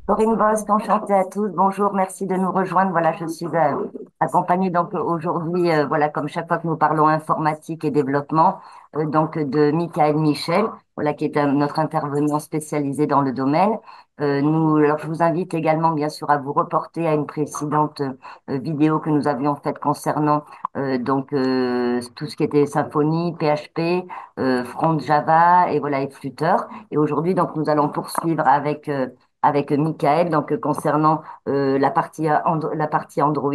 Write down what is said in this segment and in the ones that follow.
Corinne Bosque, enchantée à tous. Bonjour, merci de nous rejoindre. Voilà, je suis accompagnée donc aujourd'hui, voilà, comme chaque fois que nous parlons informatique et développement, donc de Michael Michel, voilà, qui est notre intervenant spécialisé dans le domaine. Alors, je vous invite également, bien sûr, à vous reporter à une précédente vidéo que nous avions faite concernant tout ce qui était Symfony, PHP, Front Java et voilà et Flutter. Et aujourd'hui, donc, nous allons poursuivre avec Michael, donc concernant la partie Android,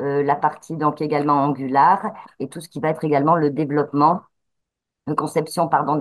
la partie donc également Angular et tout ce qui va être également le développement, conception pardon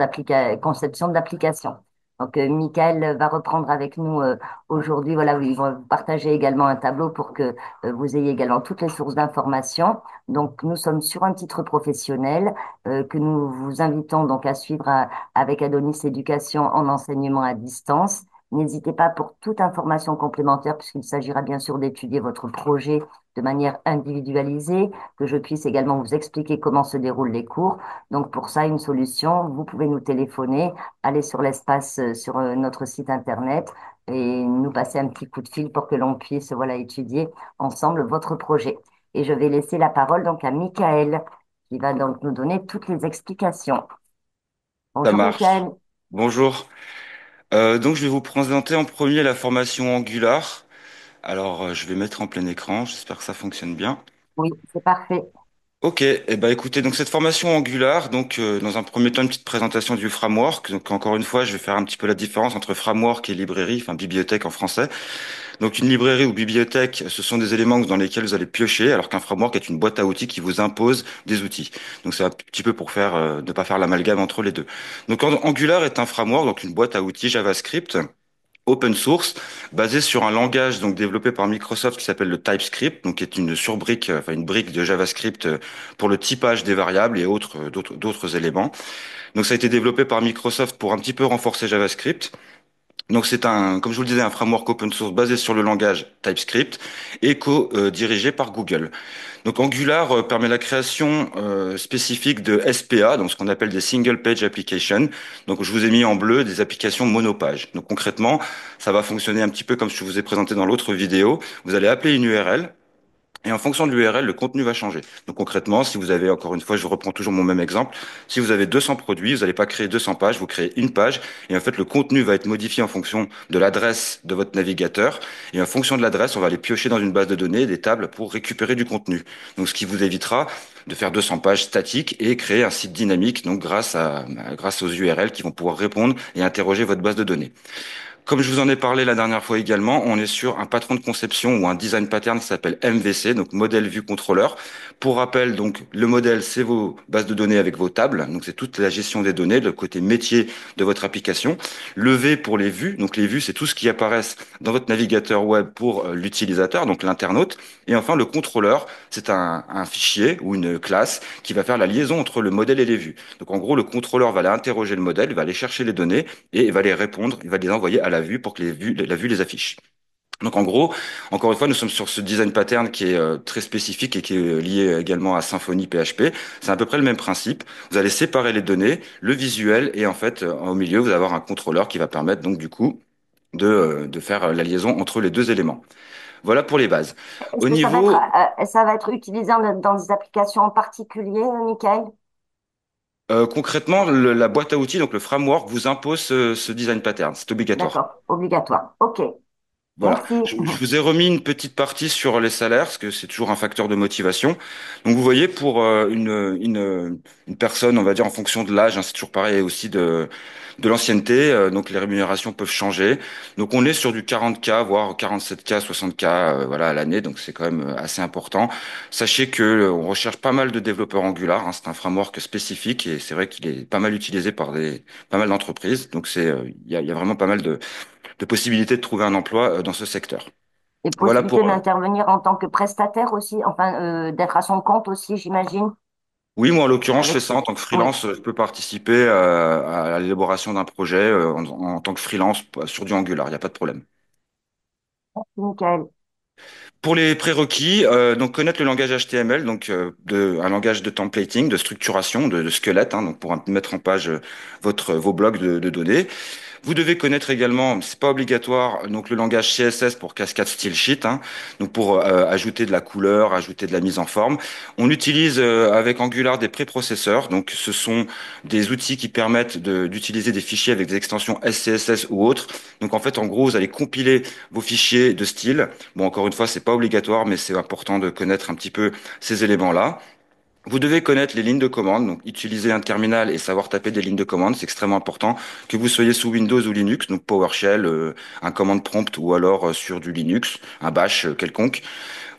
conception d'application. Donc Michael va reprendre avec nous aujourd'hui, voilà, où il va vous partager également un tableau pour que vous ayez également toutes les sources d'informations. Donc nous sommes sur un titre professionnel que nous vous invitons donc à suivre avec Adonis Éducation en enseignement à distance. N'hésitez pas pour toute information complémentaire, puisqu'il s'agira bien sûr d'étudier votre projet de manière individualisée, que je puisse également vous expliquer comment se déroulent les cours. Donc pour ça, une solution, vous pouvez nous téléphoner, aller sur l'espace sur notre site internet et nous passer un petit coup de fil pour que l'on puisse voilà étudier ensemble votre projet. Et je vais laisser la parole donc à Michael qui va donc nous donner toutes les explications. Ça Bonjour marche. Michael. Bonjour. Donc, je vais vous présenter en premier la formation Angular. Alors, je vais mettre en plein écran. J'espère que ça fonctionne bien. Oui, c'est parfait. Ok. Eh ben, écoutez, donc cette formation Angular, dans un premier temps, une petite présentation du framework. Donc, encore une fois, je vais faire un petit peu la différence entre framework et librairie, enfin bibliothèque en français. Donc, une librairie ou bibliothèque, ce sont des éléments dans lesquels vous allez piocher, alors qu'un framework est une boîte à outils qui vous impose des outils. Donc, c'est un petit peu pour faire, ne pas faire l'amalgame entre les deux. Donc, Angular est un framework, donc une boîte à outils JavaScript open source, basé sur un langage donc développé par Microsoft qui s'appelle le TypeScript, donc qui est une surbrique, enfin une brique de JavaScript pour le typage des variables et d'autres éléments. Donc ça a été développé par Microsoft pour un petit peu renforcer JavaScript. Donc c'est comme je vous le disais, un framework open source basé sur le langage TypeScript et co-dirigé par Google. Donc Angular permet la création spécifique de SPA, donc ce qu'on appelle des Single Page Applications. Donc je vous ai mis en bleu des applications monopage. Donc concrètement, ça va fonctionner un petit peu comme je vous ai présenté dans l'autre vidéo. Vous allez appeler une URL. Et en fonction de l'URL, le contenu va changer. Donc concrètement, si vous avez, encore une fois, je reprends toujours mon même exemple, si vous avez 200 produits, vous n'allez pas créer 200 pages, vous créez une page, et en fait le contenu va être modifié en fonction de l'adresse de votre navigateur, et en fonction de l'adresse, on va aller piocher dans une base de données des tables pour récupérer du contenu. Donc ce qui vous évitera de faire 200 pages statiques et créer un site dynamique, donc grâce aux URL qui vont pouvoir répondre et interroger votre base de données. Comme je vous en ai parlé la dernière fois également, on est sur un patron de conception ou un design pattern qui s'appelle MVC, donc modèle vue contrôleur. Pour rappel, donc le modèle, c'est vos bases de données avec vos tables, donc c'est toute la gestion des données, le côté métier de votre application. Le V pour les vues, donc les vues, c'est tout ce qui apparaît dans votre navigateur web pour l'utilisateur, donc l'internaute. Et enfin, le contrôleur, c'est un fichier ou une classe qui va faire la liaison entre le modèle et les vues. Donc en gros, le contrôleur va aller interroger le modèle, il va aller chercher les données et il va les répondre, il va les envoyer à la vue pour que la vue les affiche. Donc en gros, encore une fois, nous sommes sur ce design pattern qui est très spécifique et qui est lié également à Symfony PHP. C'est à peu près le même principe. Vous allez séparer les données, le visuel, et en fait, au milieu, vous allez avoir un contrôleur qui va permettre donc du coup de faire la liaison entre les deux éléments. Voilà pour les bases. Est-ce Au que niveau, ça va être utilisé dans des applications en particulier, Michael? concrètement, la boîte à outils, donc le framework, vous impose ce design pattern. C'est obligatoire. D'accord, obligatoire. OK, Voilà. merci. Je vous ai remis une petite partie sur les salaires, parce que c'est toujours un facteur de motivation. Donc vous voyez, pour une personne, on va dire en fonction de l'âge, hein, c'est toujours pareil, et aussi de l'ancienneté, donc les rémunérations peuvent changer. Donc on est sur du 40K, voire 47K, 60K, voilà, à l'année, donc c'est quand même assez important. Sachez que on recherche pas mal de développeurs Angular, hein, c'est un framework spécifique et c'est vrai qu'il est pas mal utilisé par pas mal d'entreprises. Donc il y a vraiment pas mal de possibilités de trouver un emploi dans ce secteur. Et Voilà possibilité pour... d'intervenir en tant que prestataire aussi, enfin, d'être à son compte aussi, j'imagine. Oui, moi en l'occurrence, je fais Avec... ça en tant que Oui, freelance. Je peux participer à l'élaboration d'un projet en tant que freelance sur du Angular, il n'y a pas de problème. Michael. Pour les prérequis, donc connaître le langage HTML, un langage de templating, de structuration, de squelette, hein, donc pour mettre en page vos blocs de données. Vous devez connaître également, c'est pas obligatoire, donc le langage CSS pour Cascade Style Sheet, hein, donc pour ajouter de la couleur, ajouter de la mise en forme. On utilise avec Angular des préprocesseurs, donc ce sont des outils qui permettent d'utiliser des fichiers avec des extensions SCSS ou autres. Donc en fait, en gros, vous allez compiler vos fichiers de style. Bon, encore une fois, c'est pas obligatoire, mais c'est important de connaître un petit peu ces éléments-là. Vous devez connaître les lignes de commande, donc utiliser un terminal et savoir taper des lignes de commande, c'est extrêmement important, que vous soyez sous Windows ou Linux, donc PowerShell, un command prompt ou alors sur du Linux, un bash quelconque.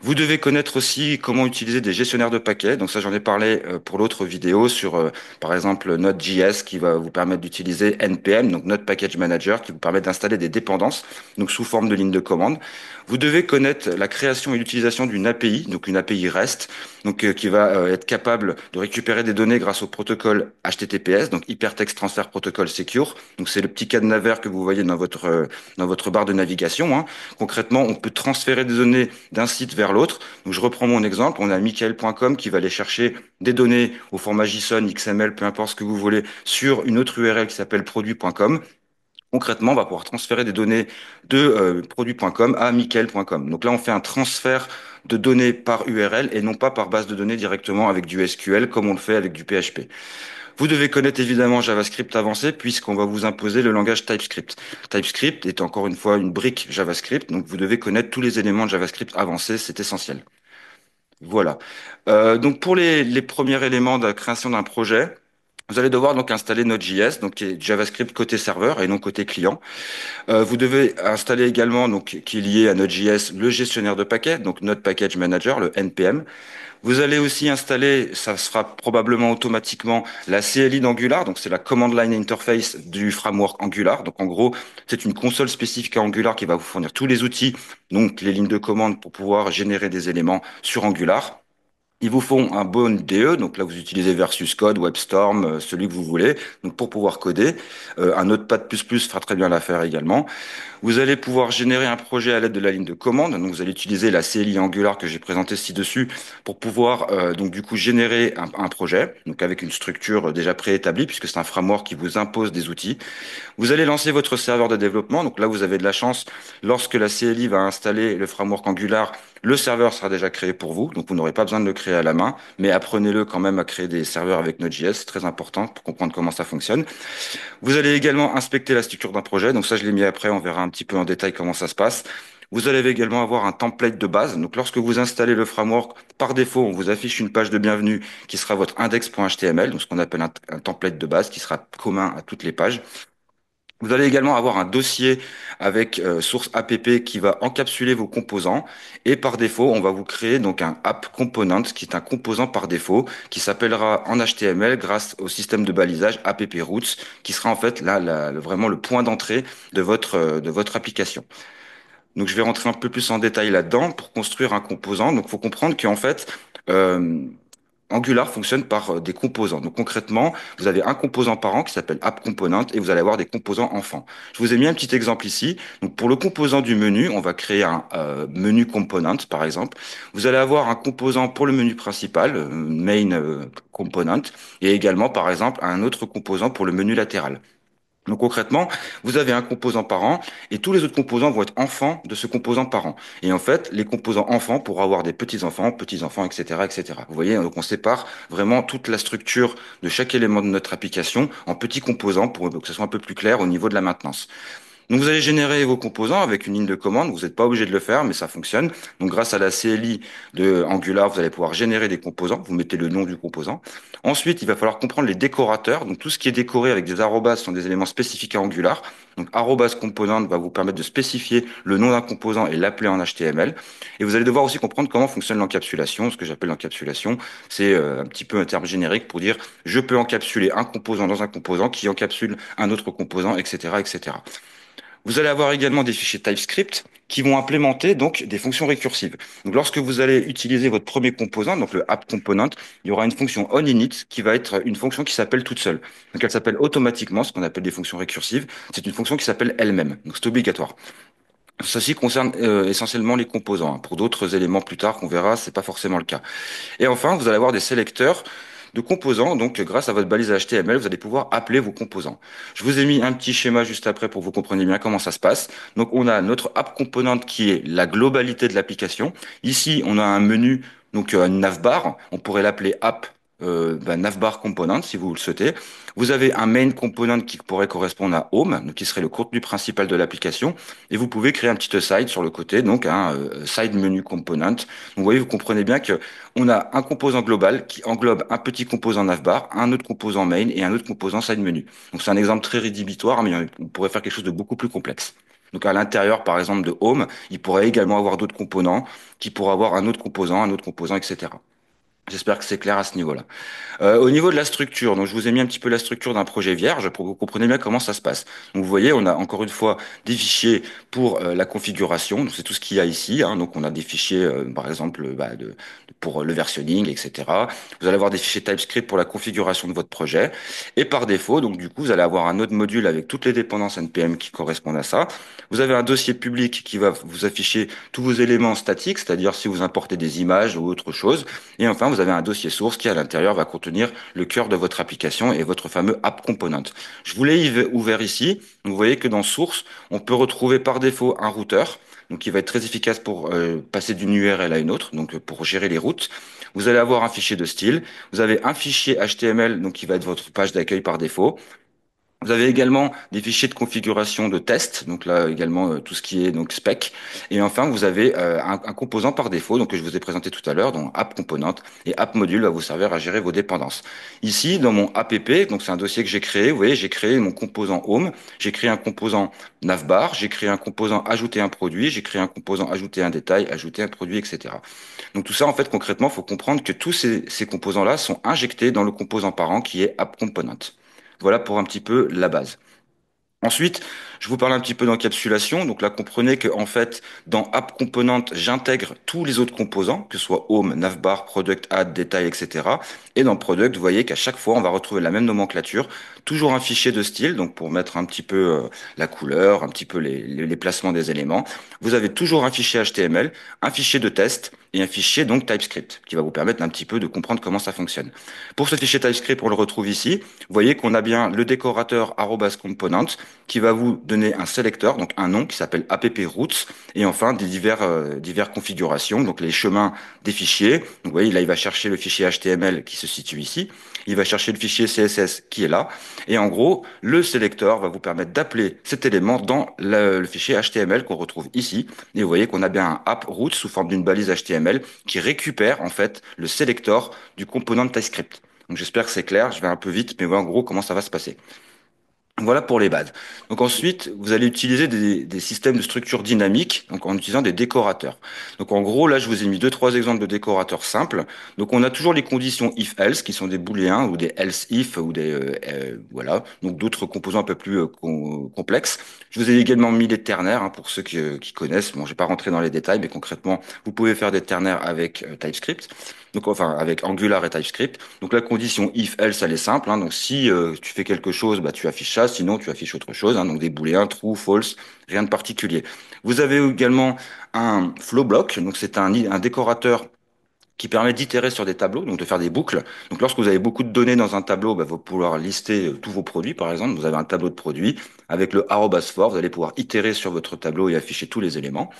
Vous devez connaître aussi comment utiliser des gestionnaires de paquets. Donc ça, j'en ai parlé pour l'autre vidéo sur, par exemple, Node.js qui va vous permettre d'utiliser NPM, donc Node Package Manager, qui vous permet d'installer des dépendances, donc sous forme de ligne de commande. Vous devez connaître la création et l'utilisation d'une API, donc une API REST, donc qui va être capable de récupérer des données grâce au protocole HTTPS, donc Hypertext Transfer Protocol Secure. Donc c'est le petit cadenas vert que vous voyez dans votre barre de navigation, hein. Concrètement, on peut transférer des données d'un site vers l'autre. Donc je reprends mon exemple, on a michael.com qui va aller chercher des données au format JSON, XML, peu importe ce que vous voulez, sur une autre URL qui s'appelle produit.com. Concrètement, on va pouvoir transférer des données de produit.com à michael.com. Donc là, on fait un transfert de données par URL et non pas par base de données directement avec du SQL comme on le fait avec du PHP. Vous devez connaître évidemment JavaScript avancé puisqu'on va vous imposer le langage TypeScript. TypeScript est encore une fois une brique JavaScript, donc vous devez connaître tous les éléments de JavaScript avancés, c'est essentiel. Voilà. Donc pour les premiers éléments de la création d'un projet, vous allez devoir donc installer Node.js, donc qui est JavaScript côté serveur et non côté client. Vous devez installer également, donc qui est lié à Node.js, le gestionnaire de paquets, donc Node Package Manager, le NPM. Vous allez aussi installer, ça sera probablement automatiquement, la CLI d'Angular, donc c'est la Command Line Interface du framework Angular. Donc en gros, c'est une console spécifique à Angular qui va vous fournir tous les outils, donc les lignes de commande pour pouvoir générer des éléments sur Angular. Ils vous font un bon IDE, donc là vous utilisez Versus Code, WebStorm, celui que vous voulez, donc pour pouvoir coder. Un Notepad++ fera très bien l'affaire également. Vous allez pouvoir générer un projet à l'aide de la ligne de commande. Donc, vous allez utiliser la CLI Angular que j'ai présentée ci-dessus pour pouvoir donc du coup générer un projet. Donc avec une structure déjà préétablie puisque c'est un framework qui vous impose des outils. Vous allez lancer votre serveur de développement. Donc là, vous avez de la chance. Lorsque la CLI va installer le framework Angular, le serveur sera déjà créé pour vous. Donc vous n'aurez pas besoin de le créer à la main. Mais apprenez-le quand même à créer des serveurs avec Node.js. C'est très important pour comprendre comment ça fonctionne. Vous allez également inspecter la structure d'un projet. Donc ça, je l'ai mis après. On verra un petit peu en détail comment ça se passe. Vous allez également avoir un template de base. Donc lorsque vous installez le framework, par défaut, on vous affiche une page de bienvenue qui sera votre index.html, donc ce qu'on appelle un template de base qui sera commun à toutes les pages. Vous allez également avoir un dossier avec source app qui va encapsuler vos composants et par défaut, on va vous créer donc un app component qui est un composant par défaut qui s'appellera en HTML grâce au système de balisage app routes qui sera en fait là vraiment le point d'entrée de votre application. Donc je vais rentrer un peu plus en détail là-dedans pour construire un composant. Donc il faut comprendre qu'en fait euh, Angular fonctionne par des composants. Donc concrètement, vous avez un composant par an qui s'appelle App Component et vous allez avoir des composants enfants. Je vous ai mis un petit exemple ici. Donc pour le composant du menu, on va créer un menu component par exemple. Vous allez avoir un composant pour le menu principal, main component, et également par exemple un autre composant pour le menu latéral. Donc concrètement, vous avez un composant par an et tous les autres composants vont être enfants de ce composant par an. Et en fait, les composants enfants pourront avoir des petits-enfants, etc., etc. Vous voyez, donc on sépare vraiment toute la structure de chaque élément de notre application en petits composants pour que ce soit un peu plus clair au niveau de la maintenance. Donc vous allez générer vos composants avec une ligne de commande. Vous n'êtes pas obligé de le faire, mais ça fonctionne. Donc grâce à la CLI de Angular, vous allez pouvoir générer des composants. Vous mettez le nom du composant. Ensuite, il va falloir comprendre les décorateurs. Donc tout ce qui est décoré avec des arrobas sont des éléments spécifiques à Angular. Donc arrobas component va vous permettre de spécifier le nom d'un composant et l'appeler en HTML. Et vous allez devoir aussi comprendre comment fonctionne l'encapsulation. Ce que j'appelle l'encapsulation, c'est un petit peu un terme générique pour dire je peux encapsuler un composant dans un composant qui encapsule un autre composant, etc., etc. Vous allez avoir également des fichiers TypeScript qui vont implémenter donc des fonctions récursives. Donc lorsque vous allez utiliser votre premier composant, donc le app component, il y aura une fonction onInit qui va être une fonction qui s'appelle toute seule. Donc elle s'appelle automatiquement, ce qu'on appelle des fonctions récursives. C'est une fonction qui s'appelle elle-même. Donc c'est obligatoire. Ceci concerne essentiellement les composants, hein. Pour d'autres éléments plus tard qu'on verra, c'est pas forcément le cas. Et enfin, vous allez avoir des sélecteurs de composants. Donc, grâce à votre balise HTML, vous allez pouvoir appeler vos composants. Je vous ai mis un petit schéma juste après pour que vous compreniez bien comment ça se passe. Donc, on a notre app component qui est la globalité de l'application. Ici, on a un menu, donc une navbar. On pourrait l'appeler app navbar component si vous le souhaitez. Vous avez un main component qui pourrait correspondre à home, donc qui serait le contenu principal de l'application. Et vous pouvez créer un petit side sur le côté, donc un side menu component. Donc, vous voyez, vous comprenez bien que on a un composant global qui englobe un petit composant navbar, un autre composant main et un autre composant side menu. Donc c'est un exemple très rédhibitoire, mais on pourrait faire quelque chose de beaucoup plus complexe. Donc à l'intérieur, par exemple, de Home, il pourrait également avoir d'autres composants qui pourraient avoir un autre composant, etc. J'espère que c'est clair à ce niveau-là. Au niveau de la structure, donc je vous ai mis un petit peu la structure d'un projet vierge pour que vous compreniez bien comment ça se passe. Donc vous voyez, on a encore une fois des fichiers pour la configuration, donc c'est tout ce qu'il y a ici. Hein. Donc on a des fichiers, par exemple, pour le versionning, etc. Vous allez avoir des fichiers TypeScript pour la configuration de votre projet. Et par défaut, donc du coup, vous allez avoir un autre module avec toutes les dépendances NPM qui correspondent à ça. Vous avez un dossier public qui va vous afficher tous vos éléments statiques, c'est-à-dire si vous importez des images ou autre chose. Et enfin, vous avez un dossier source qui, à l'intérieur, va contenir le cœur de votre application et votre fameux app component. Je vous l'ai ouvert ici. Vous voyez que dans source, on peut retrouver par défaut un routeur, donc qui va être très efficace pour passer d'une URL à une autre, donc pour gérer les routes. Vous allez avoir un fichier de style. Vous avez un fichier HTML, donc qui va être votre page d'accueil par défaut. Vous avez également des fichiers de configuration de test, donc là également tout ce qui est donc spec. Et enfin, vous avez un composant par défaut, donc que je vous ai présenté tout à l'heure, donc app component et app module va vous servir à gérer vos dépendances. Ici, dans mon app, donc c'est un dossier que j'ai créé. Vous voyez, j'ai créé mon composant home, j'ai créé un composant navbar, j'ai créé un composant ajouter un produit, j'ai créé un composant ajouter un détail, ajouter un produit, etc. Donc tout ça, en fait, concrètement, il faut comprendre que tous ces composants-là sont injectés dans le composant parent qui est app component. Voilà pour un petit peu la base. Ensuite, je vous parle un petit peu d'encapsulation. Donc là, comprenez que en fait, dans App Component, j'intègre tous les autres composants, que ce soit Home, Navbar, Product, Add, Détail, etc. Et dans Product, vous voyez qu'à chaque fois, on va retrouver la même nomenclature, toujours un fichier de style, donc pour mettre un petit peu la couleur, un petit peu les placements des éléments. Vous avez toujours un fichier HTML, un fichier de test et un fichier donc TypeScript, qui va vous permettre un petit peu de comprendre comment ça fonctionne. Pour ce fichier TypeScript, on le retrouve ici. Vous voyez qu'on a bien le décorateur @component qui va vous donner un sélecteur, donc un nom qui s'appelle app-routes, et enfin des divers configurations, donc les chemins des fichiers. Donc, vous voyez, là, il va chercher le fichier HTML qui se situe ici, il va chercher le fichier CSS qui est là, et en gros, le sélecteur va vous permettre d'appeler cet élément dans le fichier HTML qu'on retrouve ici, et vous voyez qu'on a bien un app-routes sous forme d'une balise HTML qui récupère en fait le sélecteur du component TypeScript. Donc j'espère que c'est clair, je vais un peu vite, mais voilà en gros comment ça va se passer. Voilà pour les bases. Donc ensuite, vous allez utiliser des systèmes de structure dynamique, donc en utilisant des décorateurs. Donc en gros, là, je vous ai mis deux, trois exemples de décorateurs simples. Donc on a toujours les conditions if-else, qui sont des booléens ou des else-if ou des voilà. Donc d'autres composants un peu plus complexes. Je vous ai également mis les ternaires hein, pour ceux qui connaissent. Bon, je vais pas rentrer dans les détails, mais concrètement, vous pouvez faire des ternaires avec TypeScript. Donc enfin avec Angular et TypeScript. Donc la condition if-else, elle est simple. Hein. Donc si tu fais quelque chose, bah, tu affiches ça. Sinon, tu affiches autre chose. Hein. Donc des booléens, true, false, rien de particulier. Vous avez également un flow block. Donc c'est un décorateur qui permet d'itérer sur des tableaux, donc de faire des boucles. Donc lorsque vous avez beaucoup de données dans un tableau, bah, vous allez pouvoir lister tous vos produits, par exemple. Vous avez un tableau de produits. Avec le arrobas for, vous allez pouvoir itérer sur votre tableau et afficher tous les éléments.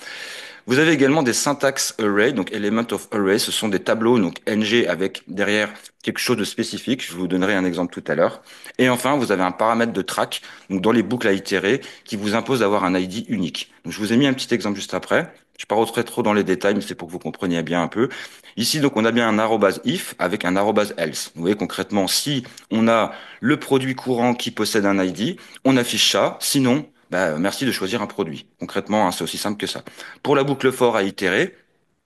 Vous avez également des syntax array, donc element of array, ce sont des tableaux, donc ng avec derrière quelque chose de spécifique. Je vous donnerai un exemple tout à l'heure. Et enfin, vous avez un paramètre de track, donc dans les boucles à itérer, qui vous impose d'avoir un ID unique. Donc je vous ai mis un petit exemple juste après. Je ne vais pas rentrer trop dans les détails, mais c'est pour que vous compreniez bien un peu. Ici, donc, on a bien un arrobase if avec un arrobase else. Vous voyez concrètement, si on a le produit courant qui possède un ID, on affiche ça. Sinon, bah, merci de choisir un produit. Concrètement, hein, c'est aussi simple que ça. Pour la boucle for à itérer,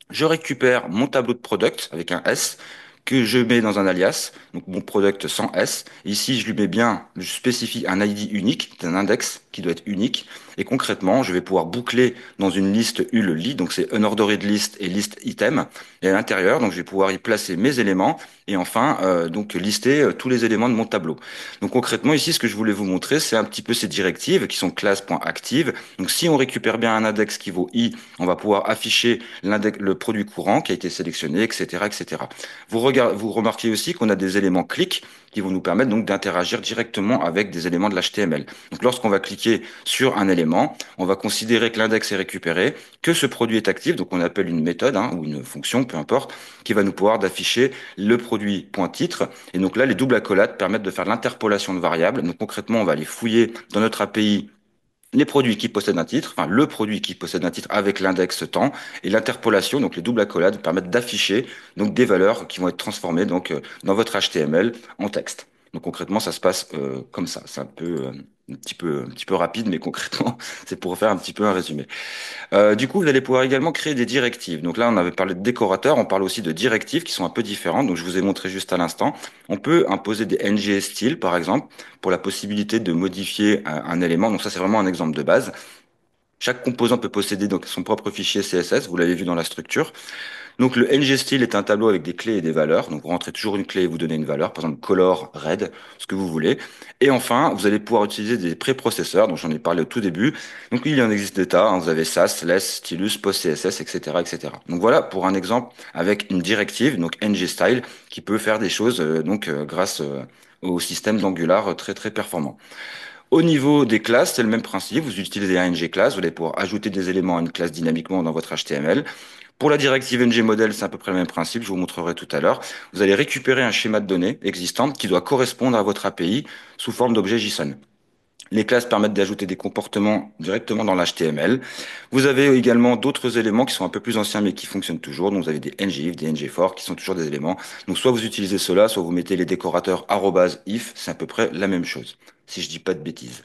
je récupère mon tableau de product avec un S que je mets dans un alias, donc mon product sans S. Ici, je lui mets bien, je spécifie un ID unique, un index qui doit être unique. Et concrètement, je vais pouvoir boucler dans une liste ul donc c'est unordered list et list item. Et à l'intérieur, donc je vais pouvoir y placer mes éléments et enfin donc lister tous les éléments de mon tableau. Donc concrètement ici, ce que je voulais vous montrer, c'est un petit peu ces directives qui sont class.active. Donc si on récupère bien un index qui vaut i, on va pouvoir afficher l'index, le produit courant qui a été sélectionné, etc., etc. Vous regardez vous remarquez aussi qu'on a des éléments clics qui vont nous permettre donc d'interagir directement avec des éléments de l'HTML. Donc lorsqu'on va cliquer sur un élément, on va considérer que l'index est récupéré, que ce produit est actif, donc on appelle une méthode hein, ou une fonction, peu importe, qui va nous pouvoir d'afficher le produit point titre. Et donc là, les doubles accolades permettent de faire l'interpolation de variables. Donc concrètement, on va aller fouiller dans notre API les produits qui possèdent un titre, enfin le produit qui possède un titre avec l'index temps et l'interpolation, donc les doubles accolades permettent d'afficher donc des valeurs qui vont être transformées donc dans votre HTML en texte. Donc concrètement, ça se passe comme ça. C'est un peu un petit peu rapide, mais concrètement, c'est pour faire un petit peu un résumé. Du coup, vous allez pouvoir également créer des directives. Donc là, on avait parlé de décorateurs, on parle aussi de directives qui sont un peu différentes. Donc je vous ai montré juste à l'instant. On peut imposer des NG styles, par exemple, pour la possibilité de modifier un élément. Donc ça, c'est vraiment un exemple de base. Chaque composant peut posséder donc son propre fichier CSS, vous l'avez vu dans la structure. Donc le ngStyle est un tableau avec des clés et des valeurs. Donc vous rentrez toujours une clé et vous donnez une valeur, par exemple color, red, ce que vous voulez. Et enfin, vous allez pouvoir utiliser des préprocesseurs, dont j'en ai parlé au tout début. Donc il en existe des tas, hein. Vous avez Sass, Less, Stylus, PostCSS, etc., etc. Donc voilà pour un exemple avec une directive, donc ngStyle, qui peut faire des choses grâce au système d'Angular très très performant. Au niveau des classes, c'est le même principe. Vous utilisez un ngClass, vous allez pouvoir ajouter des éléments à une classe dynamiquement dans votre HTML. Pour la directive ngModel, c'est à peu près le même principe, je vous montrerai tout à l'heure. Vous allez récupérer un schéma de données existant qui doit correspondre à votre API sous forme d'objet JSON. Les classes permettent d'ajouter des comportements directement dans l'HTML. Vous avez également d'autres éléments qui sont un peu plus anciens mais qui fonctionnent toujours. Donc vous avez des ngIf, des ngFor qui sont toujours des éléments. Donc soit vous utilisez cela, soit vous mettez les décorateurs @if, c'est à peu près la même chose, si je dis pas de bêtises.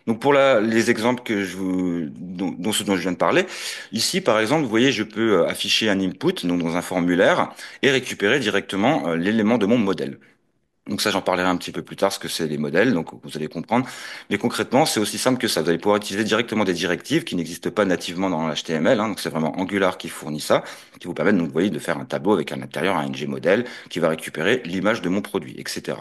Donc pour les exemples dont ce dont je viens de parler, ici par exemple, vous voyez, je peux afficher un input donc dans un formulaire et récupérer directement l'élément de mon modèle. Donc ça, j'en parlerai un petit peu plus tard, ce que c'est les modèles, donc vous allez comprendre. Mais concrètement, c'est aussi simple que ça. Vous allez pouvoir utiliser directement des directives qui n'existent pas nativement dans l'HTML. Donc c'est vraiment Angular qui fournit ça, qui vous permet donc, vous voyez, de faire un tableau avec à l'intérieur un ngModel qui va récupérer l'image de mon produit, etc.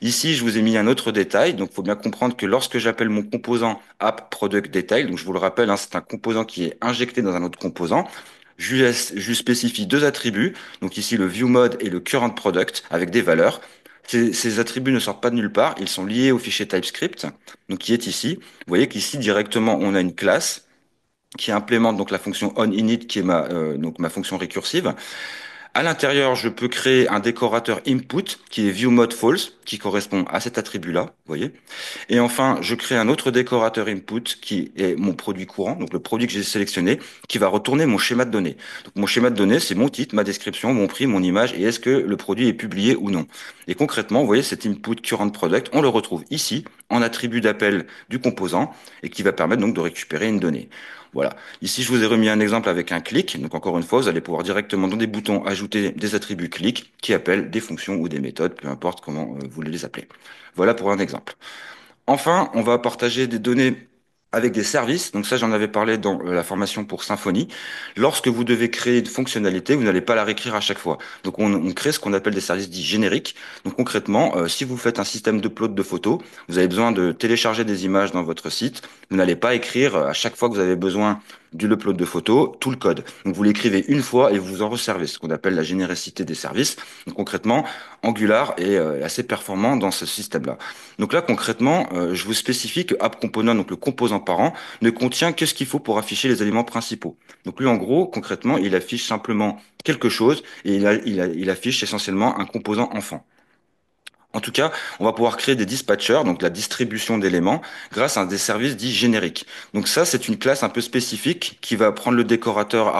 Ici, je vous ai mis un autre détail. Donc il faut bien comprendre que lorsque j'appelle mon composant app product detail, donc je vous le rappelle, hein, c'est un composant qui est injecté dans un autre composant. Je spécifie deux attributs, donc ici le view mode et le current product avec des valeurs. Ces attributs ne sortent pas de nulle part, ils sont liés au fichier TypeScript, donc qui est ici. Vous voyez qu'ici directement on a une classe qui implémente donc la fonction onInit qui est donc ma fonction récursive. À l'intérieur, je peux créer un décorateur input qui est viewModeFalse qui correspond à cet attribut-là, vous voyez. Et enfin, je crée un autre décorateur input qui est mon produit courant, donc le produit que j'ai sélectionné, qui va retourner mon schéma de données. Donc mon schéma de données, c'est mon titre, ma description, mon prix, mon image et est-ce que le produit est publié ou non. Et concrètement, vous voyez, cet input current product, on le retrouve ici en attribut d'appel du composant et qui va permettre donc de récupérer une donnée. Voilà. Ici, je vous ai remis un exemple avec un clic. Donc encore une fois, vous allez pouvoir directement dans des boutons ajouter des attributs clic qui appellent des fonctions ou des méthodes, peu importe comment vous les appelez. Voilà pour un exemple. Enfin, on va partager des données avec des services. Donc ça, j'en avais parlé dans la formation pour Symfony. Lorsque vous devez créer une fonctionnalité, vous n'allez pas la réécrire à chaque fois. Donc on crée ce qu'on appelle des services dits génériques. Donc concrètement, si vous faites un système d'upload de photos, vous avez besoin de télécharger des images dans votre site. Vous n'allez pas écrire à chaque fois que vous avez besoin du upload de photos tout le code. Donc vous l'écrivez une fois et vous en resservez, ce qu'on appelle la généricité des services. Donc concrètement, Angular est assez performant dans ce système-là. Donc là, concrètement, je vous spécifie que App Component, donc le composant parent, ne contient que ce qu'il faut pour afficher les éléments principaux. Donc lui, en gros, concrètement, il affiche simplement quelque chose et il affiche essentiellement un composant enfant. En tout cas, on va pouvoir créer des dispatchers, donc la distribution d'éléments, grâce à des services dits génériques. Donc ça, c'est une classe un peu spécifique qui va prendre le décorateur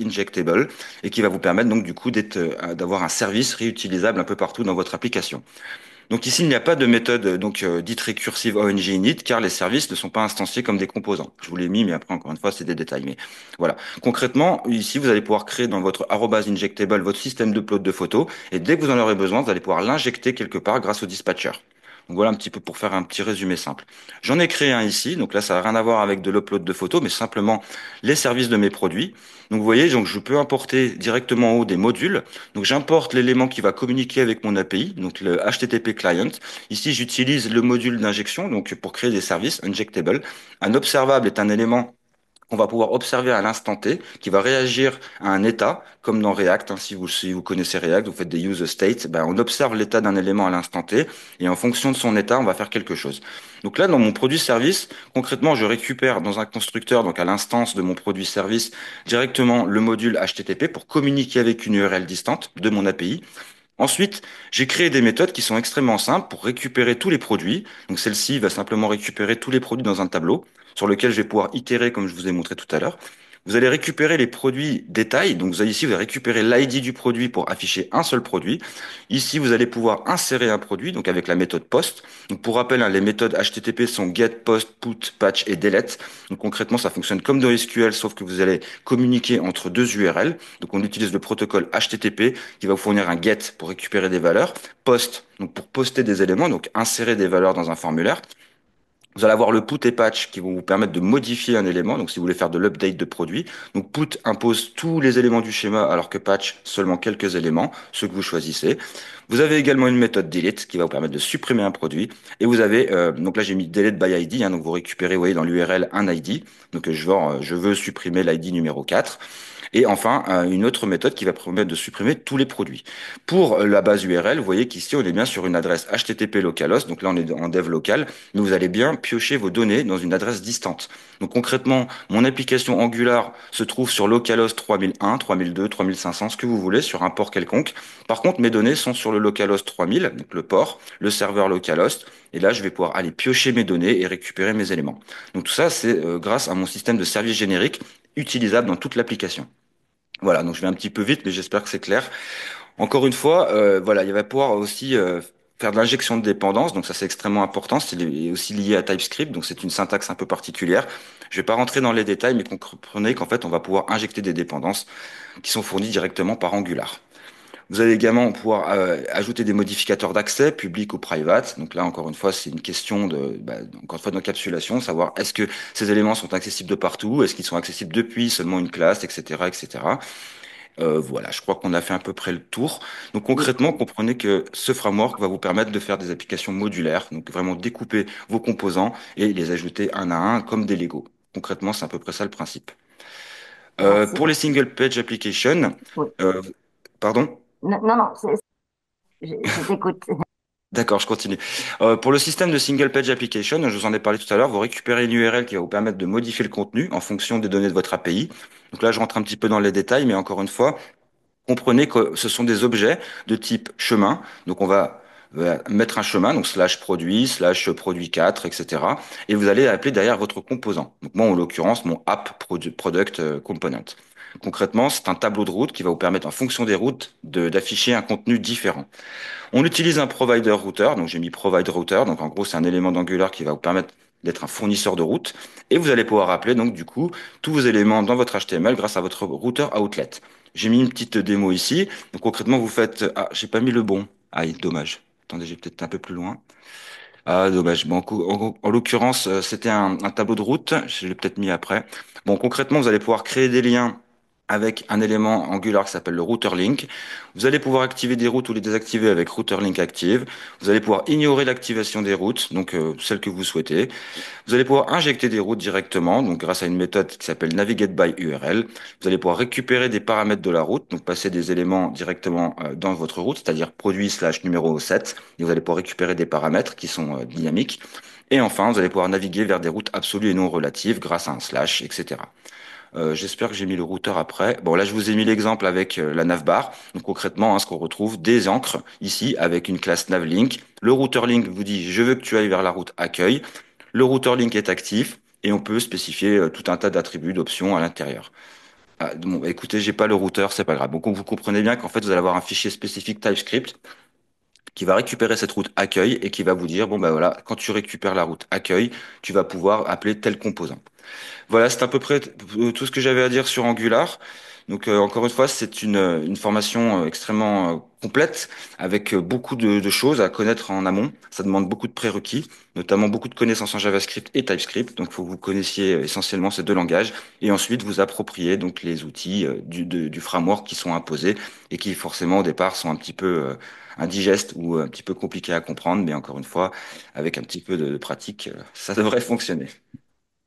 @injectable et qui va vous permettre donc du coup d'avoir un service réutilisable un peu partout dans votre application. Donc ici, il n'y a pas de méthode dite récursive ONG-init car les services ne sont pas instanciés comme des composants. Je vous l'ai mis, mais après, encore une fois, c'est des détails. Mais voilà. Concrètement, ici, vous allez pouvoir créer dans votre @injectable votre système d'upload de photos et dès que vous en aurez besoin, vous allez pouvoir l'injecter quelque part grâce au dispatcher. Donc voilà un petit peu pour faire un petit résumé simple. J'en ai créé un ici, donc là ça n'a rien à voir avec de l'upload de photos, mais simplement les services de mes produits. Donc vous voyez, donc je peux importer directement en haut des modules. Donc j'importe l'élément qui va communiquer avec mon API, donc le HTTP client. Ici j'utilise le module d'injection, donc pour créer des services injectable. Un observable est un élément qu'on va pouvoir observer à l'instant T, qui va réagir à un état, comme dans React, hein, si vous connaissez React, vous faites des use states, ben, on observe l'état d'un élément à l'instant T, et en fonction de son état, on va faire quelque chose. Donc là, dans mon produit service, concrètement, je récupère dans un constructeur, donc à l'instance de mon produit service, directement le module HTTP pour communiquer avec une URL distante de mon API. Ensuite, j'ai créé des méthodes qui sont extrêmement simples pour récupérer tous les produits. Donc celle-ci va simplement récupérer tous les produits dans un tableau sur lequel je vais pouvoir itérer comme je vous ai montré tout à l'heure. Vous allez récupérer les produits détails. Donc vous allez ici, vous allez récupérer l'ID du produit pour afficher un seul produit. Ici, vous allez pouvoir insérer un produit, donc avec la méthode post. Donc pour rappel, hein, les méthodes HTTP sont get, post, put, patch et delete. Donc concrètement, ça fonctionne comme dans SQL, sauf que vous allez communiquer entre deux URL. Donc on utilise le protocole HTTP qui va vous fournir un get pour récupérer des valeurs, post donc pour poster des éléments, donc insérer des valeurs dans un formulaire. Vous allez avoir le put et patch qui vont vous permettre de modifier un élément. Donc, si vous voulez faire de l'update de produit. Donc, put impose tous les éléments du schéma, alors que patch seulement quelques éléments, ceux que vous choisissez. Vous avez également une méthode delete qui va vous permettre de supprimer un produit. Et vous avez, donc là, j'ai mis delete by ID. Hein, donc, vous récupérez, vous voyez, dans l'URL un ID. Donc, je veux supprimer l'ID numéro 4. Et enfin, une autre méthode qui va permettre de supprimer tous les produits. Pour la base URL, vous voyez qu'ici, on est bien sur une adresse HTTP localhost. Donc là, on est en dev local, mais vous allez bien piocher vos données dans une adresse distante. Donc concrètement, mon application Angular se trouve sur localhost 3001, 3002, 3500, ce que vous voulez, sur un port quelconque. Par contre, mes données sont sur le localhost 3000, donc le port, le serveur localhost. Et là, je vais pouvoir aller piocher mes données et récupérer mes éléments. Donc tout ça, c'est grâce à mon système de service générique utilisable dans toute l'application. Voilà, donc je vais un petit peu vite, mais j'espère que c'est clair. Encore une fois, voilà, il va pouvoir aussi faire de l'injection de dépendance, donc ça c'est extrêmement important. C'est aussi lié à TypeScript, donc c'est une syntaxe un peu particulière. Je vais pas rentrer dans les détails, mais comprenez qu'en fait on va pouvoir injecter des dépendances qui sont fournies directement par Angular. Vous allez également pouvoir ajouter des modificateurs d'accès, public ou private. Donc là, encore une fois, c'est une question encore une fois, d'encapsulation, savoir est-ce que ces éléments sont accessibles de partout, est-ce qu'ils sont accessibles depuis seulement une classe, etc., etc. Voilà, je crois qu'on a fait à peu près le tour. Donc concrètement, comprenez que ce framework va vous permettre de faire des applications modulaires, donc vraiment découper vos composants et les ajouter un à un comme des Lego. Concrètement, c'est à peu près ça le principe. Merci. Pour les single page applications, Oui. euh, pardon? Non, non, non, je t'écoute. D'accord, je continue. Pour le système de single page application, je vous en ai parlé tout à l'heure, vous récupérez une URL qui va vous permettre de modifier le contenu en fonction des données de votre API. Donc là, je rentre un petit peu dans les détails, mais encore une fois, comprenez que ce sont des objets de type chemin. Donc on va mettre un chemin, donc slash produit, slash produit 4, etc. Et vous allez appeler derrière votre composant. Donc moi, en l'occurrence, mon app product component. Concrètement, c'est un tableau de route qui va vous permettre, en fonction des routes, d'afficher un contenu différent. On utilise un provider router, donc j'ai mis provider router, donc en gros c'est un élément d'Angular qui va vous permettre d'être un fournisseur de route, et vous allez pouvoir appeler donc du coup tous vos éléments dans votre HTML grâce à votre routeur outlet. J'ai mis une petite démo ici, donc concrètement vous faites, ah j'ai pas mis le bon, aïe dommage, attendez j'ai peut-être un peu plus loin. Ah, dommage. Bon, en l'occurrence, c'était un tableau de route. Je l'ai peut-être mis après. Bon, concrètement, vous allez pouvoir créer des liens avec un élément Angular qui s'appelle le router link. Vous allez pouvoir activer des routes ou les désactiver avec router link active. Vous allez pouvoir ignorer l'activation des routes, donc celle que vous souhaitez. Vous allez pouvoir injecter des routes directement, donc grâce à une méthode qui s'appelle navigate by URL. Vous allez pouvoir récupérer des paramètres de la route, donc passer des éléments directement dans votre route, c'est-à-dire produit slash numéro 7. Et vous allez pouvoir récupérer des paramètres qui sont dynamiques. Et enfin, vous allez pouvoir naviguer vers des routes absolues et non relatives grâce à un slash, etc. J'espère que j'ai mis le routeur après. Bon, là, je vous ai mis l'exemple avec la navbar. Donc concrètement, hein, ce qu'on retrouve, des encres ici avec une classe navlink. Le router link vous dit, je veux que tu ailles vers la route accueil. Le router link est actif et on peut spécifier tout un tas d'attributs, d'options à l'intérieur. Ah, bon, bah, écoutez, j'ai pas le routeur, c'est pas grave. Donc vous comprenez bien qu'en fait, vous allez avoir un fichier spécifique TypeScript qui va récupérer cette route accueil et qui va vous dire, bon bah voilà, quand tu récupères la route accueil, tu vas pouvoir appeler tel composant. Voilà, c'est à peu près tout ce que j'avais à dire sur Angular. Donc encore une fois, c'est une formation extrêmement complète avec beaucoup de choses à connaître en amont. Ça demande beaucoup de prérequis, notamment beaucoup de connaissances en JavaScript et TypeScript. Donc il faut que vous connaissiez essentiellement ces deux langages et ensuite vous approprier donc les outils du framework qui sont imposés et qui forcément au départ sont un petit peu indigestes ou un petit peu compliqués à comprendre. Mais encore une fois, avec un petit peu de pratique, ça devrait fonctionner.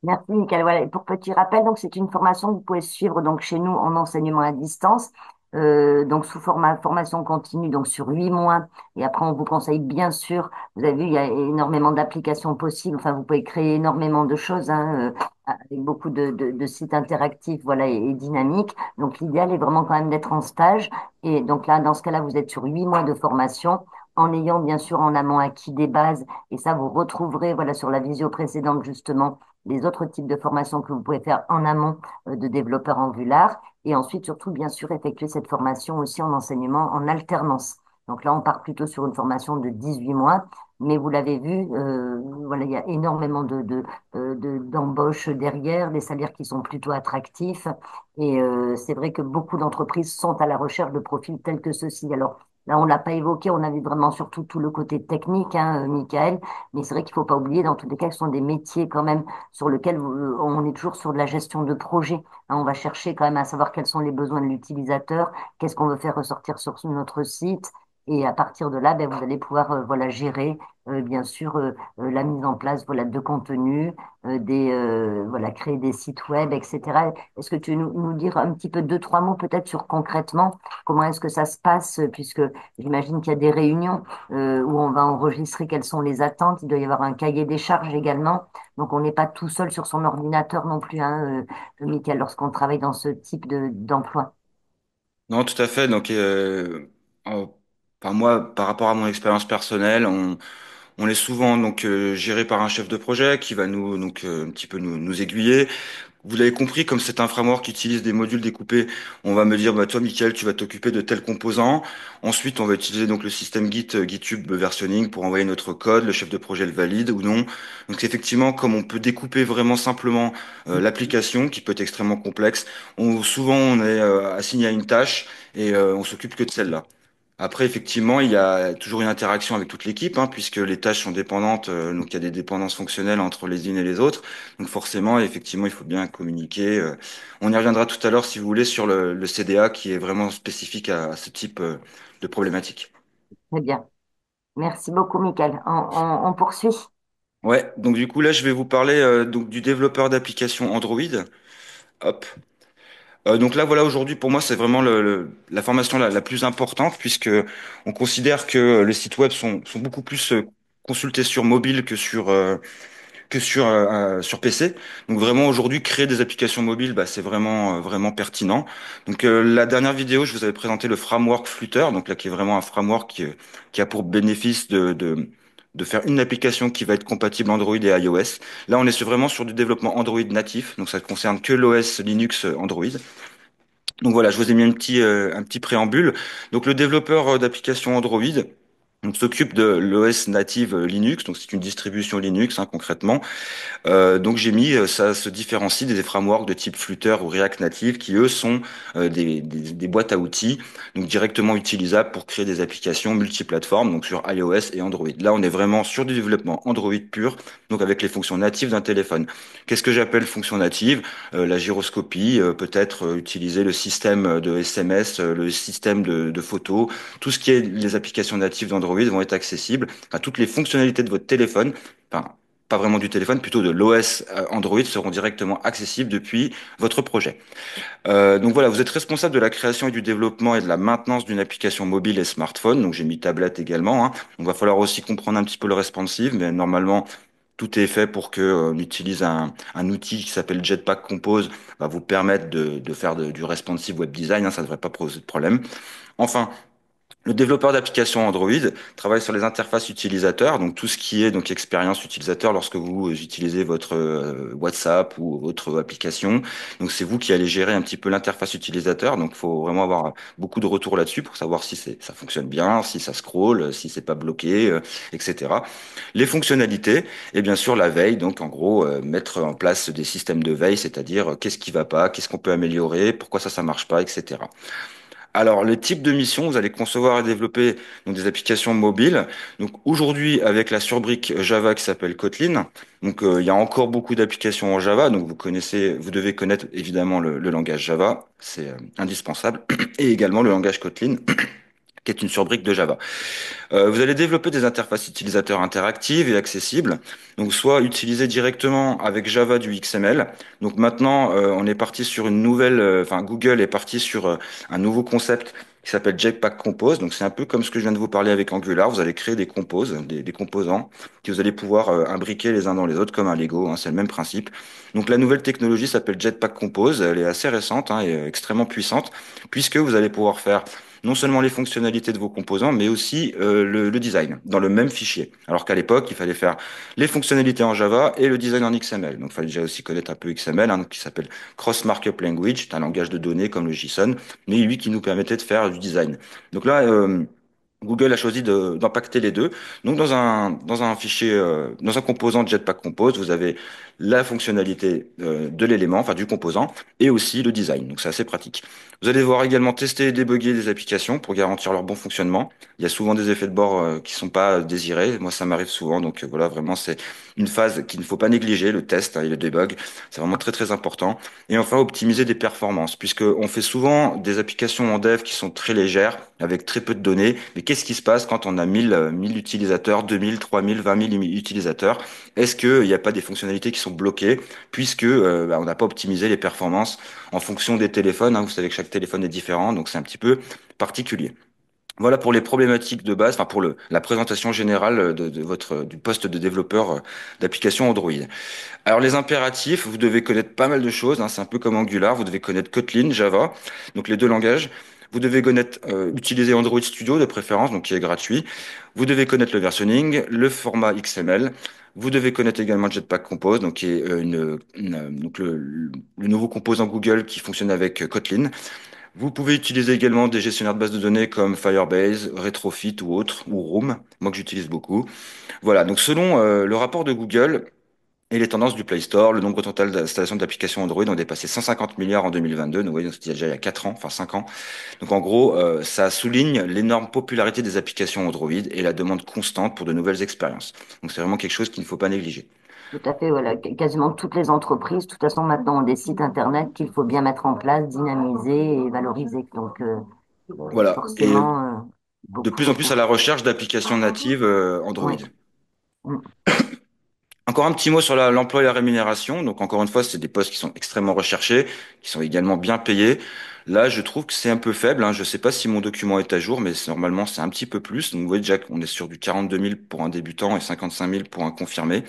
Merci, Michael. Voilà. Et pour petit rappel, donc c'est une formation que vous pouvez suivre donc chez nous en enseignement à distance, donc sous format formation continue, donc sur 8 mois. Et après, on vous conseille bien sûr. Vous avez vu, il y a énormément d'applications possibles. Enfin, vous pouvez créer énormément de choses, hein, avec beaucoup de sites interactifs, voilà, et dynamiques. Donc l'idéal est vraiment quand même d'être en stage. Et donc là, dans ce cas-là, vous êtes sur 8 mois de formation, en ayant bien sûr en amont acquis des bases. Et ça, vous retrouverez, voilà, sur la visio précédente justement les autres types de formations que vous pouvez faire en amont de développeur Angular et ensuite surtout bien sûr effectuer cette formation aussi en enseignement en alternance. Donc là, on part plutôt sur une formation de 18 mois, mais vous l'avez vu, voilà, il y a énormément d'embauches derrière, des salaires qui sont plutôt attractifs et c'est vrai que beaucoup d'entreprises sont à la recherche de profils tels que ceux-ci. Alors là, on l'a pas évoqué, on a vu vraiment surtout tout le côté technique, hein, Michael, mais c'est vrai qu'il faut pas oublier dans tous les cas que ce sont des métiers quand même sur lequel on est toujours sur de la gestion de projet. Hein, on va chercher quand même à savoir quels sont les besoins de l'utilisateur, qu'est-ce qu'on veut faire ressortir sur notre site. Et à partir de là, ben, vous allez pouvoir voilà, gérer bien sûr la mise en place voilà, de contenu, voilà, créer des sites web, etc. Est-ce que tu veux nous dire un petit peu deux, trois mots peut-être sur concrètement comment est-ce que ça se passe, puisque j'imagine qu'il y a des réunions où on va enregistrer quelles sont les attentes, il doit y avoir un cahier des charges également. Donc, on n'est pas tout seul sur son ordinateur non plus, hein, Michael, lorsqu'on travaille dans ce type d'emploi. Non, tout à fait. Donc, enfin, moi, par rapport à mon expérience personnelle, on est souvent donc géré par un chef de projet qui va nous donc un petit peu nous aiguiller. Vous l'avez compris, comme c'est un framework qui utilise des modules découpés, on va me dire, bah, toi, Michael, tu vas t'occuper de tel composant. Ensuite, on va utiliser donc le système Git, GitHub versionning pour envoyer notre code. Le chef de projet le valide ou non. Donc, c'est effectivement, comme on peut découper vraiment simplement l'application, qui peut être extrêmement complexe, souvent on est assigné à une tâche et on s'occupe que de celle-là. Après, effectivement, il y a toujours une interaction avec toute l'équipe, hein, puisque les tâches sont dépendantes, donc il y a des dépendances fonctionnelles entre les unes et les autres. Donc forcément, effectivement, il faut bien communiquer. On y reviendra tout à l'heure, si vous voulez, sur le CDA qui est vraiment spécifique à ce type de problématique. Très bien. Merci beaucoup, Michael. On poursuit. Ouais, donc du coup là, je vais vous parler donc du développeur d'application Android. Hop. Donc là, voilà, aujourd'hui, pour moi, c'est vraiment la formation la plus importante puisque on considère que les sites web sont beaucoup plus consultés sur mobile que sur PC. Donc vraiment, aujourd'hui, créer des applications mobiles, bah, c'est vraiment pertinent. Donc la dernière vidéo, je vous avais présenté le framework Flutter, donc là, qui est vraiment un framework qui a pour bénéfice de faire une application qui va être compatible Android et iOS. Là, on est vraiment sur du développement Android natif, donc ça ne concerne que l'OS Linux Android. Donc voilà, je vous ai mis un petit préambule. Donc le développeur d'applications Android s'occupe de l'OS native Linux, donc c'est une distribution Linux hein, concrètement. Donc j'ai mis, ça se différencie des frameworks de type Flutter ou React Native qui eux sont des boîtes à outils, donc directement utilisables pour créer des applications multiplateformes, donc sur iOS et Android. Là on est vraiment sur du développement Android pur, donc avec les fonctions natives d'un téléphone. Qu'est-ce que j'appelle fonction native? La gyroscopie, peut-être utiliser le système de SMS, le système de photos, tout ce qui est les applications natives d'Android vont être accessibles à toutes les fonctionnalités de votre téléphone. Enfin, pas vraiment du téléphone, plutôt de l'OS Android seront directement accessibles depuis votre projet. Donc voilà, vous êtes responsable de la création et du développement et de la maintenance d'une application mobile et smartphone. Donc j'ai mis tablette également. Hein. Donc va falloir aussi comprendre un petit peu le responsive, mais normalement tout est fait pour que on utilise un outil qui s'appelle Jetpack Compose, va vous permettre de faire du responsive web design. Hein, ça ne devrait pas poser de problème. Enfin, le développeur d'applications Android travaille sur les interfaces utilisateurs, donc tout ce qui est donc expérience utilisateur lorsque vous utilisez votre WhatsApp ou votre application. Donc c'est vous qui allez gérer un petit peu l'interface utilisateur. Donc il faut vraiment avoir beaucoup de retours là-dessus pour savoir si ça fonctionne bien, si ça scrolle, si c'est pas bloqué, etc. Les fonctionnalités et bien sûr la veille. Donc en gros mettre en place des systèmes de veille, c'est-à-dire qu'est-ce qui va pas, qu'est-ce qu'on peut améliorer, pourquoi ça marche pas, etc. Alors, les types de missions, vous allez concevoir et développer donc, des applications mobiles. Donc, aujourd'hui, avec la surbrique Java qui s'appelle Kotlin, donc il y a encore beaucoup d'applications en Java. Donc, vous devez connaître évidemment le langage Java, c'est indispensable, et également le langage Kotlin. qui est une surbrique de Java. Vous allez développer des interfaces utilisateurs interactives et accessibles. Donc, soit utiliser directement avec Java du XML. Donc maintenant, on est parti sur une nouvelle, enfin Google est parti sur un nouveau concept qui s'appelle Jetpack Compose. Donc c'est un peu comme ce que je viens de vous parler avec Angular. Vous allez créer des composes, des composants que vous allez pouvoir imbriquer les uns dans les autres comme un Lego, hein, c'est le même principe. Donc la nouvelle technologie s'appelle Jetpack Compose. Elle est assez récente, hein, et extrêmement puissante puisque vous allez pouvoir faire non seulement les fonctionnalités de vos composants, mais aussi le design dans le même fichier. Alors qu'à l'époque, il fallait faire les fonctionnalités en Java et le design en XML. Donc, il fallait déjà aussi connaître un peu XML, hein, qui s'appelle Cross Markup Language, c'est un langage de données comme le JSON, mais lui qui nous permettait de faire du design. Donc là, Google a choisi d'impacter les deux. Donc dans un fichier, dans un composant Jetpack Compose, vous avez la fonctionnalité de l'élément, enfin du composant, et aussi le design. Donc c'est assez pratique. Vous allez devoir également tester et débugger des applications pour garantir leur bon fonctionnement. Il y a souvent des effets de bord qui sont pas désirés. Moi, ça m'arrive souvent. Donc voilà, vraiment, c'est une phase qu'il ne faut pas négliger, le test, hein, et le debug. C'est vraiment très très important. Et enfin, optimiser des performances, puisque on fait souvent des applications en dev qui sont très légères, avec très peu de données. Mais qu'est-ce qui se passe quand on a 1000 utilisateurs, 2000, 3000, 20 000 utilisateurs? Est-ce qu'il n'y a pas des fonctionnalités qui sont bloquées, puisque on n'a pas optimisé les performances en fonction des téléphones, hein? Vous savez que chaque téléphone est différent, donc c'est un petit peu particulier. Voilà pour les problématiques de base, enfin pour la présentation générale de votre du poste de développeur d'application Android. Alors les impératifs, vous devez connaître pas mal de choses, hein, c'est un peu comme Angular, vous devez connaître Kotlin, Java, donc les deux langages. Vous devez connaître, utiliser Android Studio de préférence, donc qui est gratuit. Vous devez connaître le versioning, le format XML. Vous devez connaître également Jetpack Compose, donc qui est donc le nouveau composant Google qui fonctionne avec Kotlin. Vous pouvez utiliser également des gestionnaires de bases de données comme Firebase, Retrofit ou autres, ou Room, moi que j'utilise beaucoup. Voilà, donc selon le rapport de Google, et les tendances du Play Store, le nombre total d'installations d'applications Android ont dépassé 150 milliards en 2022. Donc, vous voyez, c'était déjà il y a 4 ans, enfin 5 ans. Donc, en gros, ça souligne l'énorme popularité des applications Android et la demande constante pour de nouvelles expériences. Donc, c'est vraiment quelque chose qu'il ne faut pas négliger. Tout à fait, voilà. Quasiment toutes les entreprises, de toute façon, maintenant, ont des sites internet qu'il faut bien mettre en place, dynamiser et valoriser. Donc, Voilà. Et forcément, de beaucoup, plus en plus beaucoup. à la recherche d'applications natives Android. Oui. Mm. Encore un petit mot sur l'emploi et la rémunération. Donc encore une fois, c'est des postes qui sont extrêmement recherchés, qui sont également bien payés. Là, je trouve que c'est un peu faible, hein. Je ne sais pas si mon document est à jour, mais normalement c'est un petit peu plus. Donc vous voyez déjà qu'on est sur du 42 000 pour un débutant et 55 000 pour un confirmé.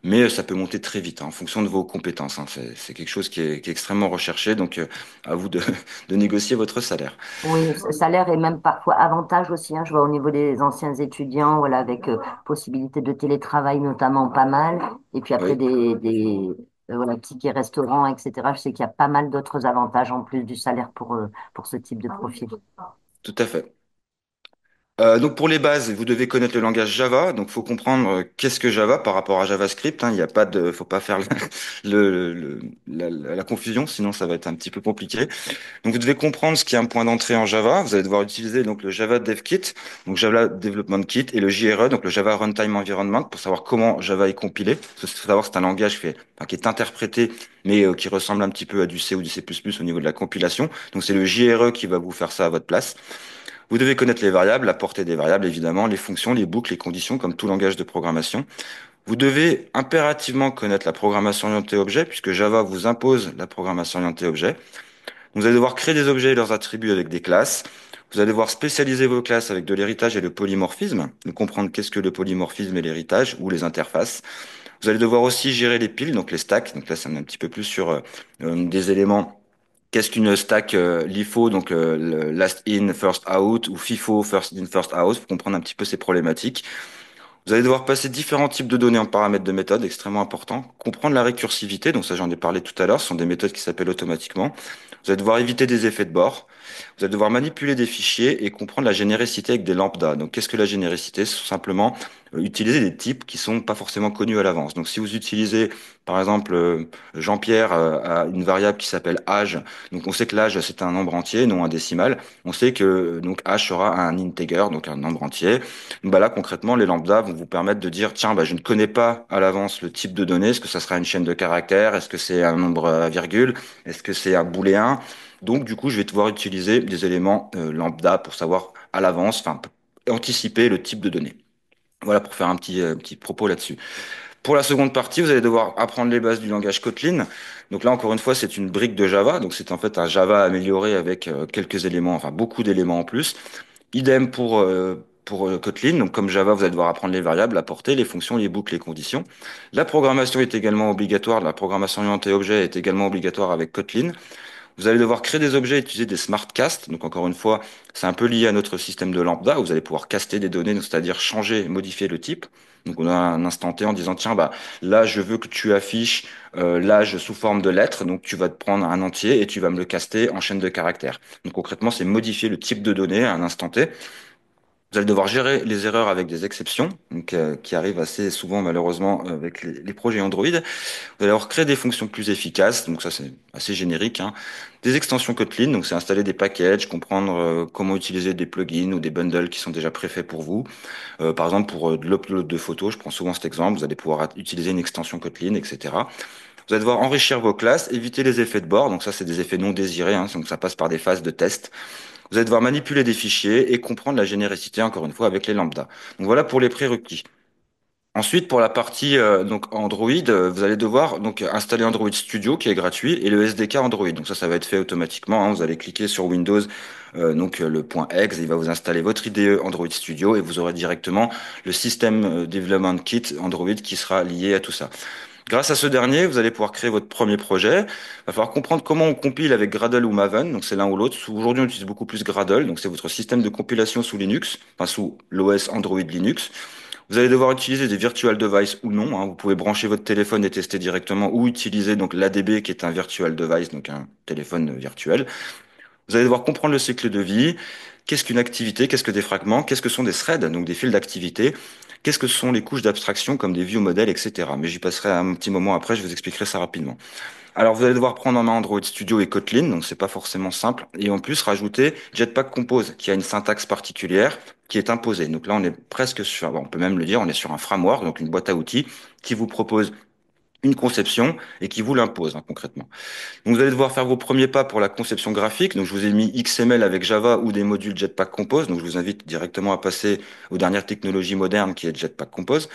Mais ça peut monter très vite, hein, en fonction de vos compétences, hein. C'est quelque chose qui est extrêmement recherché. Donc à vous de, de négocier votre salaire. Oui, salaire et même parfois avantage aussi, hein. Je vois au niveau des anciens étudiants, voilà, avec possibilité de télétravail notamment pas mal. Et puis après Oui, voilà, tickets restaurants, etc. Je sais qu'il y a pas mal d'autres avantages en plus du salaire pour ce type de profil. tout à fait. Donc pour les bases, vous devez connaître le langage Java. Donc faut comprendre qu'est-ce que Java par rapport à JavaScript, hein. Il n'y a pas de, faut pas faire la confusion, sinon ça va être un petit peu compliqué. Donc vous devez comprendre ce qui est un point d'entrée en Java. Vous allez devoir utiliser donc le Java Dev Kit, donc Java Development Kit, et le JRE, donc le Java Runtime Environment, pour savoir comment Java est compilé. Parce qu'il faut savoir que c'est un langage qui est interprété, mais qui ressemble un petit peu à du C ou du C++ au niveau de la compilation. Donc c'est le JRE qui va vous faire ça à votre place. Vous devez connaître les variables, la portée des variables évidemment, les fonctions, les boucles, les conditions, comme tout langage de programmation. Vous devez impérativement connaître la programmation orientée objet, puisque Java vous impose la programmation orientée objet. Vous allez devoir créer des objets et leurs attributs avec des classes. Vous allez devoir spécialiser vos classes avec de l'héritage et le polymorphisme, donc comprendre qu'est-ce que le polymorphisme et l'héritage, ou les interfaces. Vous allez devoir aussi gérer les piles, donc les stacks. Donc là, c'est un petit peu plus sur des éléments. Qu'est-ce qu'une stack LIFO, donc le last in, first out, ou FIFO, first in, first out, pour comprendre un petit peu ces problématiques. Vous allez devoir passer différents types de données en paramètres de méthode, extrêmement important. Comprendre la récursivité, donc ça j'en ai parlé tout à l'heure, ce sont des méthodes qui s'appellent automatiquement. Vous allez devoir éviter des effets de bord. Vous allez devoir manipuler des fichiers et comprendre la généricité avec des lambdas. Donc qu'est-ce que la généricité? C'est simplement utiliser des types qui sont pas forcément connus à l'avance. Donc si vous utilisez par exemple Jean-Pierre a une variable qui s'appelle âge, donc on sait que l'âge c'est un nombre entier, non un décimal. On sait que donc âge sera un integer, donc un nombre entier. Bah là, concrètement, les lambdas vont vous permettre de dire, tiens, bah, je ne connais pas à l'avance le type de données. Est-ce que ça sera une chaîne de caractères? Est-ce que c'est un nombre à virgule? Est-ce que c'est un booléen? Donc, du coup, je vais devoir utiliser des éléments lambda pour savoir à l'avance, enfin, anticiper le type de données. Voilà pour faire un petit propos là-dessus. Pour la seconde partie, vous allez devoir apprendre les bases du langage Kotlin. Donc là, encore une fois, c'est une brique de Java. Donc c'est en fait un Java amélioré avec quelques éléments, enfin beaucoup d'éléments en plus. Idem pour Kotlin. Donc comme Java, vous allez devoir apprendre les variables, la portée, les fonctions, les boucles, les conditions. La programmation est également obligatoire. La programmation orientée objet est également obligatoire avec Kotlin. Vous allez devoir créer des objets et utiliser des smart casts. Donc encore une fois, c'est un peu lié à notre système de lambda. Vous allez pouvoir caster des données, donc c'est-à-dire changer, modifier le type. Donc on a un instant T en disant tiens bah là je veux que tu affiches l'âge sous forme de lettres. Donc tu vas te prendre un entier et tu vas me le caster en chaîne de caractères. Donc concrètement c'est modifier le type de données à un instant T. Vous allez devoir gérer les erreurs avec des exceptions, donc, qui arrivent assez souvent malheureusement avec les projets Android. Vous allez avoir créé des fonctions plus efficaces, donc ça c'est assez générique, hein. Des extensions Kotlin, donc c'est installer des packages, comprendre comment utiliser des plugins ou des bundles qui sont déjà préfaits pour vous. Par exemple pour de l'upload de photos, je prends souvent cet exemple, vous allez pouvoir utiliser une extension Kotlin, etc. Vous allez devoir enrichir vos classes, éviter les effets de bord, donc ça c'est des effets non désirés, hein, donc ça passe par des phases de test. Vous allez devoir manipuler des fichiers et comprendre la généricité, encore une fois, avec les lambdas. Donc voilà pour les prérequis. Ensuite, pour la partie donc Android, vous allez devoir donc installer Android Studio qui est gratuit et le SDK Android. Donc ça va être fait automatiquement, hein. Vous allez cliquer sur Windows, le point exe, il va vous installer votre IDE Android Studio et vous aurez directement le System Development Kit Android qui sera lié à tout ça. Grâce à ce dernier, vous allez pouvoir créer votre premier projet. Il va falloir comprendre comment on compile avec Gradle ou Maven. Donc c'est l'un ou l'autre. Aujourd'hui, on utilise beaucoup plus Gradle. Donc c'est votre système de compilation sous Linux, enfin sous l'OS Android Linux. Vous allez devoir utiliser des virtual devices ou non, hein. Vous pouvez brancher votre téléphone et tester directement ou utiliser donc l'ADB qui est un virtual device, donc un téléphone virtuel. Vous allez devoir comprendre le cycle de vie. Qu'est-ce qu'une activité? Qu'est-ce que des fragments? Qu'est-ce que sont des threads, donc des fils d'activité? Qu'est-ce que sont les couches d'abstraction comme des view modèles, etc. Mais j'y passerai un petit moment après, je vous expliquerai ça rapidement. Alors vous allez devoir prendre en main Android Studio et Kotlin, donc c'est pas forcément simple. Et en plus rajouter Jetpack Compose, qui a une syntaxe particulière qui est imposée. Donc là on est presque sur, bon, on peut même le dire, on est sur un framework, donc une boîte à outils qui vous propose une conception et qui vous l'impose, hein, concrètement. Donc vous allez devoir faire vos premiers pas pour la conception graphique. Donc je vous ai mis XML avec Java ou des modules Jetpack Compose. Donc je vous invite directement à passer aux dernières technologies modernes qui est Jetpack Compose.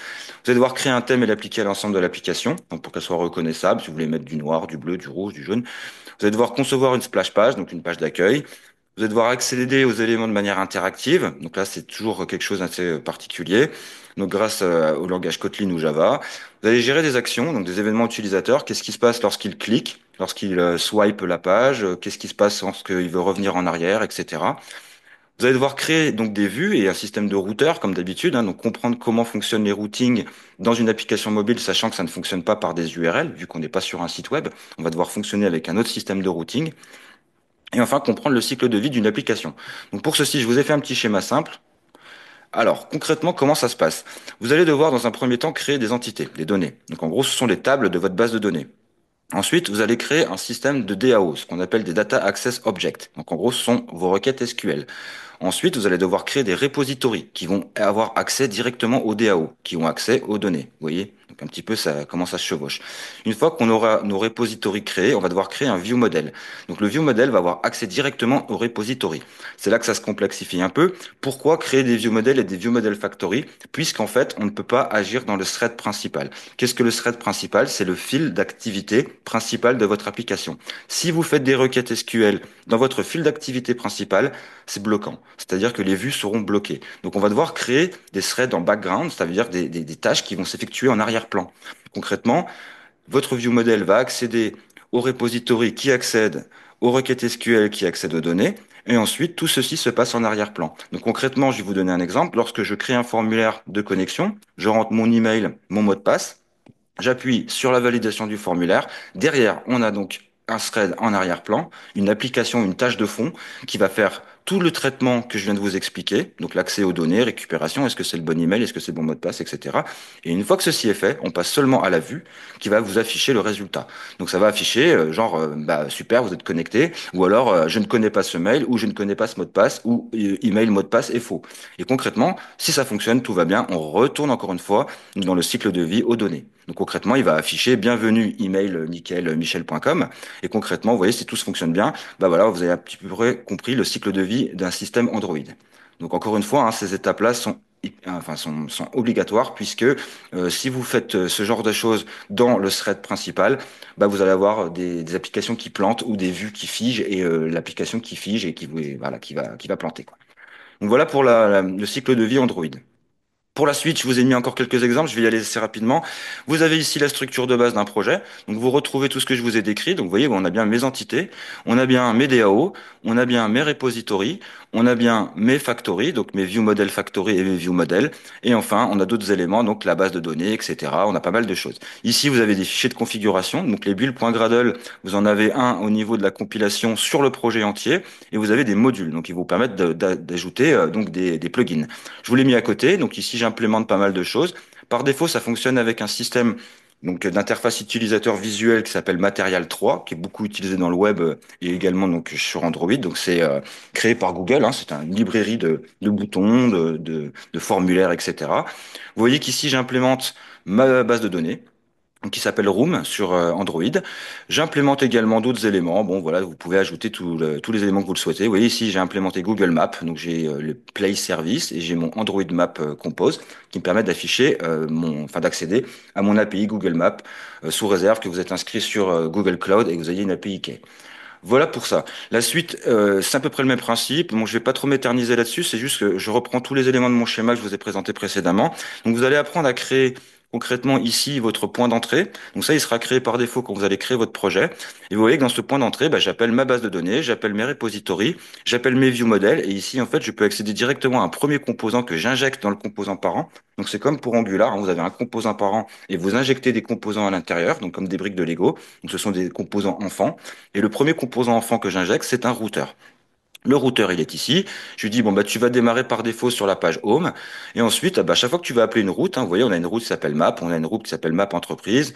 Vous allez devoir créer un thème et l'appliquer à l'ensemble de l'application, donc pour qu'elle soit reconnaissable. Si vous voulez mettre du noir, du bleu, du rouge, du jaune. Vous allez devoir concevoir une splash page, donc une page d'accueil. Vous allez devoir accéder aux éléments de manière interactive. Donc là, c'est toujours quelque chose d'assez particulier. Donc grâce au langage Kotlin ou Java, vous allez gérer des actions, donc des événements utilisateurs. Qu'est-ce qui se passe lorsqu'il clique, lorsqu'il swipe la page, qu'est-ce qui se passe lorsqu'il veut revenir en arrière, etc. Vous allez devoir créer donc des vues et un système de routeur comme d'habitude, hein, donc comprendre comment fonctionnent les routings dans une application mobile, sachant que ça ne fonctionne pas par des URL, vu qu'on n'est pas sur un site web. On va devoir fonctionner avec un autre système de routing. Et enfin, comprendre le cycle de vie d'une application. Donc pour ceci, je vous ai fait un petit schéma simple. Alors, concrètement, comment ça se passe? Vous allez devoir, dans un premier temps, créer des entités, des données. Donc en gros, ce sont les tables de votre base de données. Ensuite, vous allez créer un système de DAO, ce qu'on appelle des Data Access Objects. Donc en gros, ce sont vos requêtes SQL. Ensuite, vous allez devoir créer des repositories qui vont avoir accès directement aux DAO, qui ont accès aux données. Vous voyez? Donc un petit peu ça, comment ça se chevauche. Une fois qu'on aura nos repositories créés, on va devoir créer un view model. Donc le view model va avoir accès directement aux repositories. C'est là que ça se complexifie un peu. Pourquoi créer des view models et des view model factory? Puisqu'en fait, on ne peut pas agir dans le thread principal. Qu'est-ce que le thread principal? C'est le fil d'activité principal de votre application. Si vous faites des requêtes SQL dans votre fil d'activité principal, c'est bloquant. C'est-à-dire que les vues seront bloquées. Donc on va devoir créer des threads en background, c'est-à-dire des tâches qui vont s'effectuer en arrière-plan. Concrètement, votre view model va accéder au repository qui accède aux requêtes SQL qui accèdent aux données. Et ensuite, tout ceci se passe en arrière-plan. Donc concrètement, je vais vous donner un exemple. Lorsque je crée un formulaire de connexion, je rentre mon email, mon mot de passe. J'appuie sur la validation du formulaire. Derrière, on a donc un thread en arrière-plan, une application, une tâche de fond qui va faire tout le traitement que je viens de vous expliquer, donc l'accès aux données, récupération, est-ce que c'est le bon email, est-ce que c'est le bon mot de passe, etc. Et une fois que ceci est fait, on passe seulement à la vue qui va vous afficher le résultat. Donc ça va afficher bah, super, vous êtes connecté, ou alors je ne connais pas ce mail, ou je ne connais pas ce mot de passe, ou email mot de passe est faux. Et concrètement, si ça fonctionne, tout va bien, on retourne encore une fois dans le cycle de vie aux données. Donc concrètement, il va afficher bienvenue email nickel-michel.com. Et concrètement, vous voyez, si tout se fonctionne bien, bah voilà, vous avez à peu près compris le cycle de vie d'un système Android. Donc encore une fois, hein, ces étapes-là sont obligatoires puisque si vous faites ce genre de choses dans le thread principal, bah, vous allez avoir des applications qui plantent ou des vues qui figent et l'application qui fige et voilà, qui va planter, quoi. Donc voilà pour le cycle de vie Android. Pour la suite, je vous ai mis encore quelques exemples, je vais y aller assez rapidement. Vous avez ici la structure de base d'un projet. Donc vous retrouvez tout ce que je vous ai décrit. Donc vous voyez, on a bien mes entités, on a bien mes DAO, on a bien mes repositories, on a bien mes factories, donc mes view model factory et mes view model. Et enfin, on a d'autres éléments, donc la base de données, etc. On a pas mal de choses. Ici, vous avez des fichiers de configuration. Donc les build.gradle, vous en avez un au niveau de la compilation sur le projet entier et vous avez des modules. Donc ils vous permettent d'ajouter donc des plugins. Je vous l'ai mis à côté. Donc ici, j'implémente pas mal de choses. Par défaut, ça fonctionne avec un système donc d'interface utilisateur visuel qui s'appelle Material 3, qui est beaucoup utilisé dans le web et également donc sur Android. Donc c'est créé par Google. Hein. C'est une librairie de boutons, de formulaires, etc. Vous voyez qu'ici, j'implémente ma base de données qui s'appelle Room sur Android. J'implémente également d'autres éléments. Bon, voilà, vous pouvez ajouter tous les éléments que vous le souhaitez. Vous voyez ici, j'ai implémenté Google Maps. Donc, j'ai le Play Service et j'ai mon Android Map Compose qui me permet d'afficher enfin, d'accéder à mon API Google Maps sous réserve que vous êtes inscrit sur Google Cloud et que vous ayez une API key. Voilà pour ça. La suite, c'est à peu près le même principe. Bon, je vais pas trop m'éterniser là-dessus. C'est juste que je reprends tous les éléments de mon schéma que je vous ai présenté précédemment. Donc, vous allez apprendre à créer concrètement ici votre point d'entrée. Donc ça, il sera créé par défaut quand vous allez créer votre projet. Et vous voyez que dans ce point d'entrée, bah, j'appelle ma base de données, j'appelle mes repositories, j'appelle mes view models. Et ici, en fait, je peux accéder directement à un premier composant que j'injecte dans le composant parent. Donc c'est comme pour Angular, hein, vous avez un composant parent et vous injectez des composants à l'intérieur, donc comme des briques de Lego. Donc ce sont des composants enfants. Et le premier composant enfant que j'injecte, c'est un routeur. Le routeur, il est ici. Je lui dis, bon, bah, tu vas démarrer par défaut sur la page Home. Et ensuite, bah, chaque fois que tu vas appeler une route, hein, vous voyez, on a une route qui s'appelle Map, on a une route qui s'appelle Map Entreprise,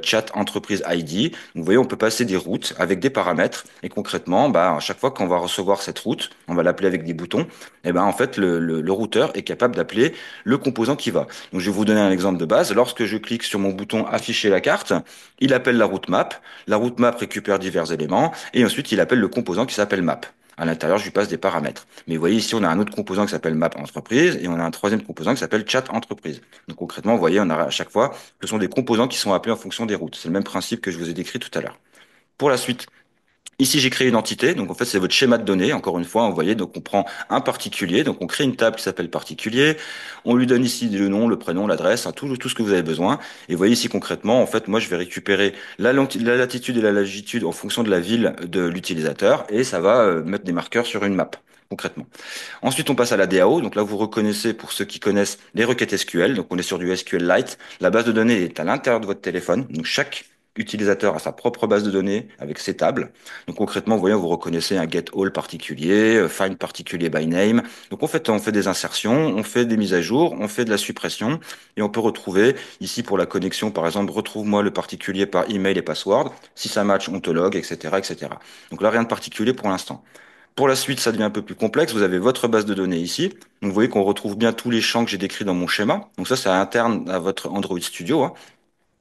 Chat Entreprise ID. Donc, vous voyez, on peut passer des routes avec des paramètres. Et concrètement, bah, à chaque fois qu'on va recevoir cette route, on va l'appeler avec des boutons. Et ben, en fait, le routeur est capable d'appeler le composant qui va. Donc, je vais vous donner un exemple de base. Lorsque je clique sur mon bouton afficher la carte, il appelle la route Map. La route Map récupère divers éléments. Et ensuite, il appelle le composant qui s'appelle Map. À l'intérieur, je lui passe des paramètres. Mais vous voyez ici, on a un autre composant qui s'appelle Map Entreprise et on a un troisième composant qui s'appelle Chat Entreprise. Donc concrètement, vous voyez, on a à chaque fois, ce sont des composants qui sont appelés en fonction des routes. C'est le même principe que je vous ai décrit tout à l'heure. Pour la suite, ici, j'ai créé une entité. Donc, en fait, c'est votre schéma de données. Encore une fois, vous voyez, donc on prend un particulier. Donc, on crée une table qui s'appelle particulier. On lui donne ici le nom, le prénom, l'adresse, hein, tout ce que vous avez besoin. Et vous voyez ici concrètement, en fait, moi, je vais récupérer la latitude et la longitude en fonction de la ville de l'utilisateur et ça va mettre des marqueurs sur une map. Concrètement. Ensuite, on passe à la DAO. Donc là, vous reconnaissez, pour ceux qui connaissent, les requêtes SQL. Donc on est sur du SQLite. La base de données est à l'intérieur de votre téléphone. Donc chaque utilisateur a sa propre base de données avec ses tables. Donc concrètement, vous voyez, vous reconnaissez un get all particulier, find particulier by name. Donc en fait, on fait des insertions, on fait des mises à jour, on fait de la suppression et on peut retrouver ici pour la connexion, par exemple, retrouve-moi le particulier par email et password. Si ça match, on te log, etc., etc. Donc là, rien de particulier pour l'instant. Pour la suite, ça devient un peu plus complexe. Vous avez votre base de données ici. Donc, vous voyez qu'on retrouve bien tous les champs que j'ai décrits dans mon schéma. Donc, ça, c'est interne à votre Android Studio, hein.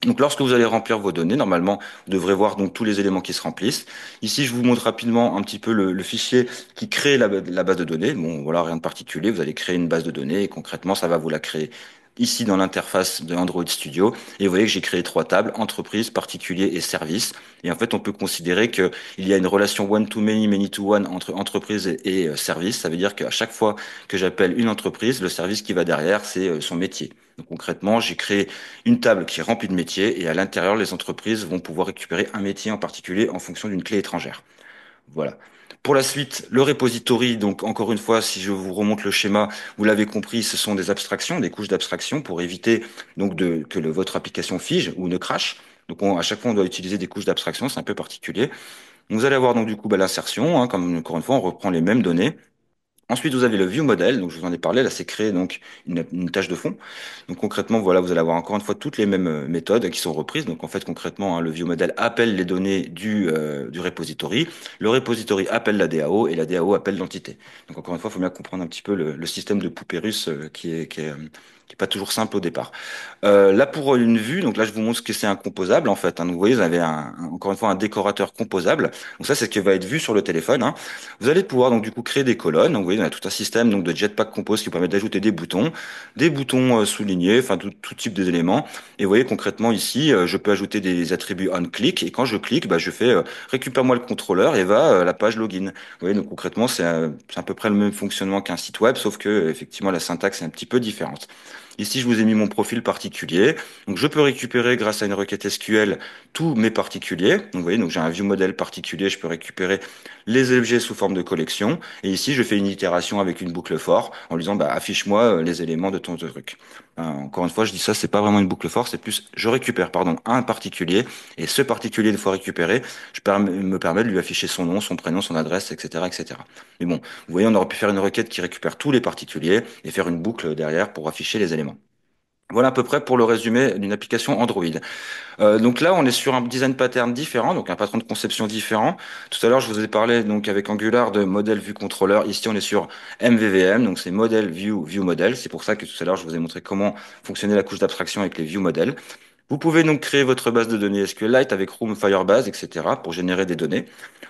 Donc, lorsque vous allez remplir vos données, normalement, vous devrez voir donc tous les éléments qui se remplissent. Ici, je vous montre rapidement un petit peu le fichier qui crée la base de données. Bon, voilà, rien de particulier. Vous allez créer une base de données et concrètement, ça va vous la créer ici dans l'interface de Android Studio. Et vous voyez que j'ai créé trois tables, entreprise, particulier et service. Et en fait, on peut considérer qu'il y a une relation one-to-many, many-to-one entre entreprise et service. Ça veut dire qu'à chaque fois que j'appelle une entreprise, le service qui va derrière, c'est son métier. Donc concrètement, j'ai créé une table qui est remplie de métiers et à l'intérieur, les entreprises vont pouvoir récupérer un métier en particulier en fonction d'une clé étrangère. Voilà. Pour la suite, le repository, donc encore une fois, si je vous remonte le schéma, vous l'avez compris, ce sont des abstractions, des couches d'abstraction pour éviter donc que votre application fige ou ne crache. Donc à chaque fois, on doit utiliser des couches d'abstraction, c'est un peu particulier. Vous allez avoir donc du coup bah, l'insertion, hein, comme encore une fois, on reprend les mêmes données. Ensuite, vous avez le view model, donc je vous en ai parlé, là c'est créer donc une tâche de fond. Donc concrètement, voilà, vous allez avoir encore une fois toutes les mêmes méthodes qui sont reprises. Donc en fait, concrètement, hein, le view model appelle les données du repository, le repository appelle la DAO et la DAO appelle l'entité. Donc encore une fois, il faut bien comprendre un petit peu le système de poupée russe qui est pas toujours simple au départ. Là pour une vue, donc là je vous montre ce que c'est un composable en fait, hein. Donc vous voyez, vous avez encore une fois un décorateur composable. Donc ça c'est ce qui va être vu sur le téléphone, hein. Vous allez pouvoir donc du coup créer des colonnes. Donc vous voyez, on a tout un système donc de Jetpack Compose qui vous permet d'ajouter des boutons soulignés, enfin tout type d'éléments. Et vous voyez concrètement ici, je peux ajouter des attributs on-click et quand je clique, bah, je fais récupère-moi le contrôleur et va à la page login. Vous voyez, donc concrètement c'est à peu près le même fonctionnement qu'un site web, sauf que effectivement la syntaxe est un petit peu différente. Ici, je vous ai mis mon profil particulier. Donc, je peux récupérer grâce à une requête SQL tous mes particuliers. Donc, vous voyez, donc j'ai un view model particulier. Je peux récupérer les objets sous forme de collection. Et ici, je fais une itération avec une boucle for en lui disant, bah, affiche-moi les éléments de ton truc. Encore une fois, je dis ça, c'est pas vraiment une boucle for, c'est plus, je récupère, pardon, un particulier. Et ce particulier, une fois récupéré, me permet de lui afficher son nom, son prénom, son adresse, etc., etc. Mais bon, vous voyez, on aurait pu faire une requête qui récupère tous les particuliers et faire une boucle derrière pour afficher les éléments. Voilà à peu près pour le résumé d'une application Android. Donc là, on est sur un design pattern différent, donc un patron de conception différent. Tout à l'heure, je vous ai parlé donc avec Angular de modèle view controller. Ici, on est sur MVVM, donc c'est model view model. C'est pour ça que tout à l'heure, je vous ai montré comment fonctionnait la couche d'abstraction avec les view models. Vous pouvez donc créer votre base de données SQLite avec Room, Firebase, etc. pour générer des données.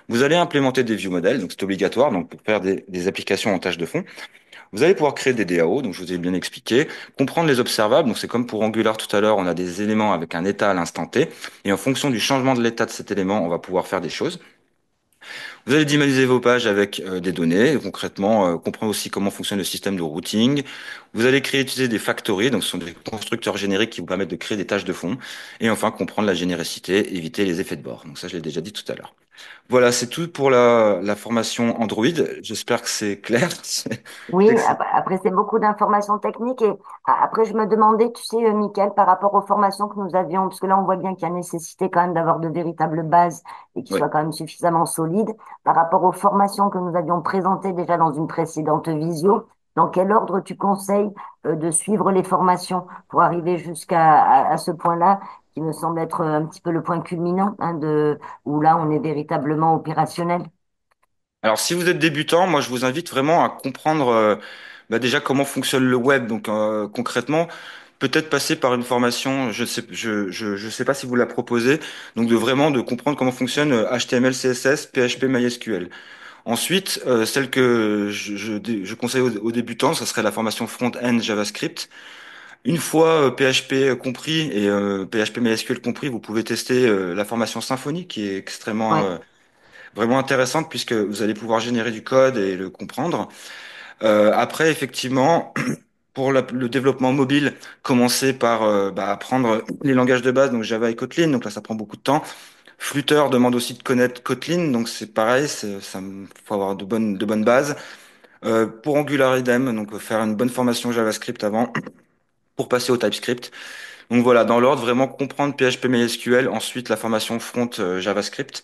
Vous allez implémenter des view models, donc c'est obligatoire, donc pour faire des applications en tâche de fond. Vous allez pouvoir créer des DAO, donc je vous ai bien expliqué, comprendre les observables, donc c'est comme pour Angular tout à l'heure, on a des éléments avec un état à l'instant T, et en fonction du changement de l'état de cet élément, on va pouvoir faire des choses. Vous allez dynamiser vos pages avec des données, concrètement, comprendre aussi comment fonctionne le système de routing. Vous allez créer, utiliser des factories, donc ce sont des constructeurs génériques qui vous permettent de créer des tâches de fond, et enfin comprendre la généricité, éviter les effets de bord. Donc ça, je l'ai déjà dit tout à l'heure. Voilà, c'est tout pour la formation Android. J'espère que c'est clair. Oui, C'est que c'est- après c'est beaucoup d'informations techniques et après je me demandais, tu sais, Mickaël, par rapport aux formations que nous avions, parce que là on voit bien qu'il y a nécessité quand même d'avoir de véritables bases et qui Ouais. soient quand même suffisamment solides, par rapport aux formations que nous avions présentées déjà dans une précédente visio, dans quel ordre tu conseilles de suivre les formations pour arriver à ce point-là, qui me semble être un petit peu le point culminant, hein, où là on est véritablement opérationnel. Alors, si vous êtes débutant, moi, je vous invite vraiment à comprendre bah, déjà comment fonctionne le web. Donc, concrètement, peut-être passer par une formation. Je sais pas si vous la proposez. Donc, de comprendre comment fonctionne HTML, CSS, PHP, MySQL. Ensuite, celle que je conseille aux débutants, ça serait la formation front-end JavaScript. Une fois PHP compris et PHP MySQL compris, vous pouvez tester la formation Symfony, qui est extrêmement Ouais. vraiment intéressante puisque vous allez pouvoir générer du code et le comprendre. Après, effectivement, pour le développement mobile, commencer par bah, apprendre les langages de base, donc Java et Kotlin. Donc là, ça prend beaucoup de temps. Flutter demande aussi de connaître Kotlin, donc c'est pareil, faut avoir de bonnes bases. Pour Angular idem, donc faire une bonne formation JavaScript avant pour passer au TypeScript. Donc voilà, dans l'ordre, vraiment comprendre PHP MySQL, ensuite la formation front JavaScript.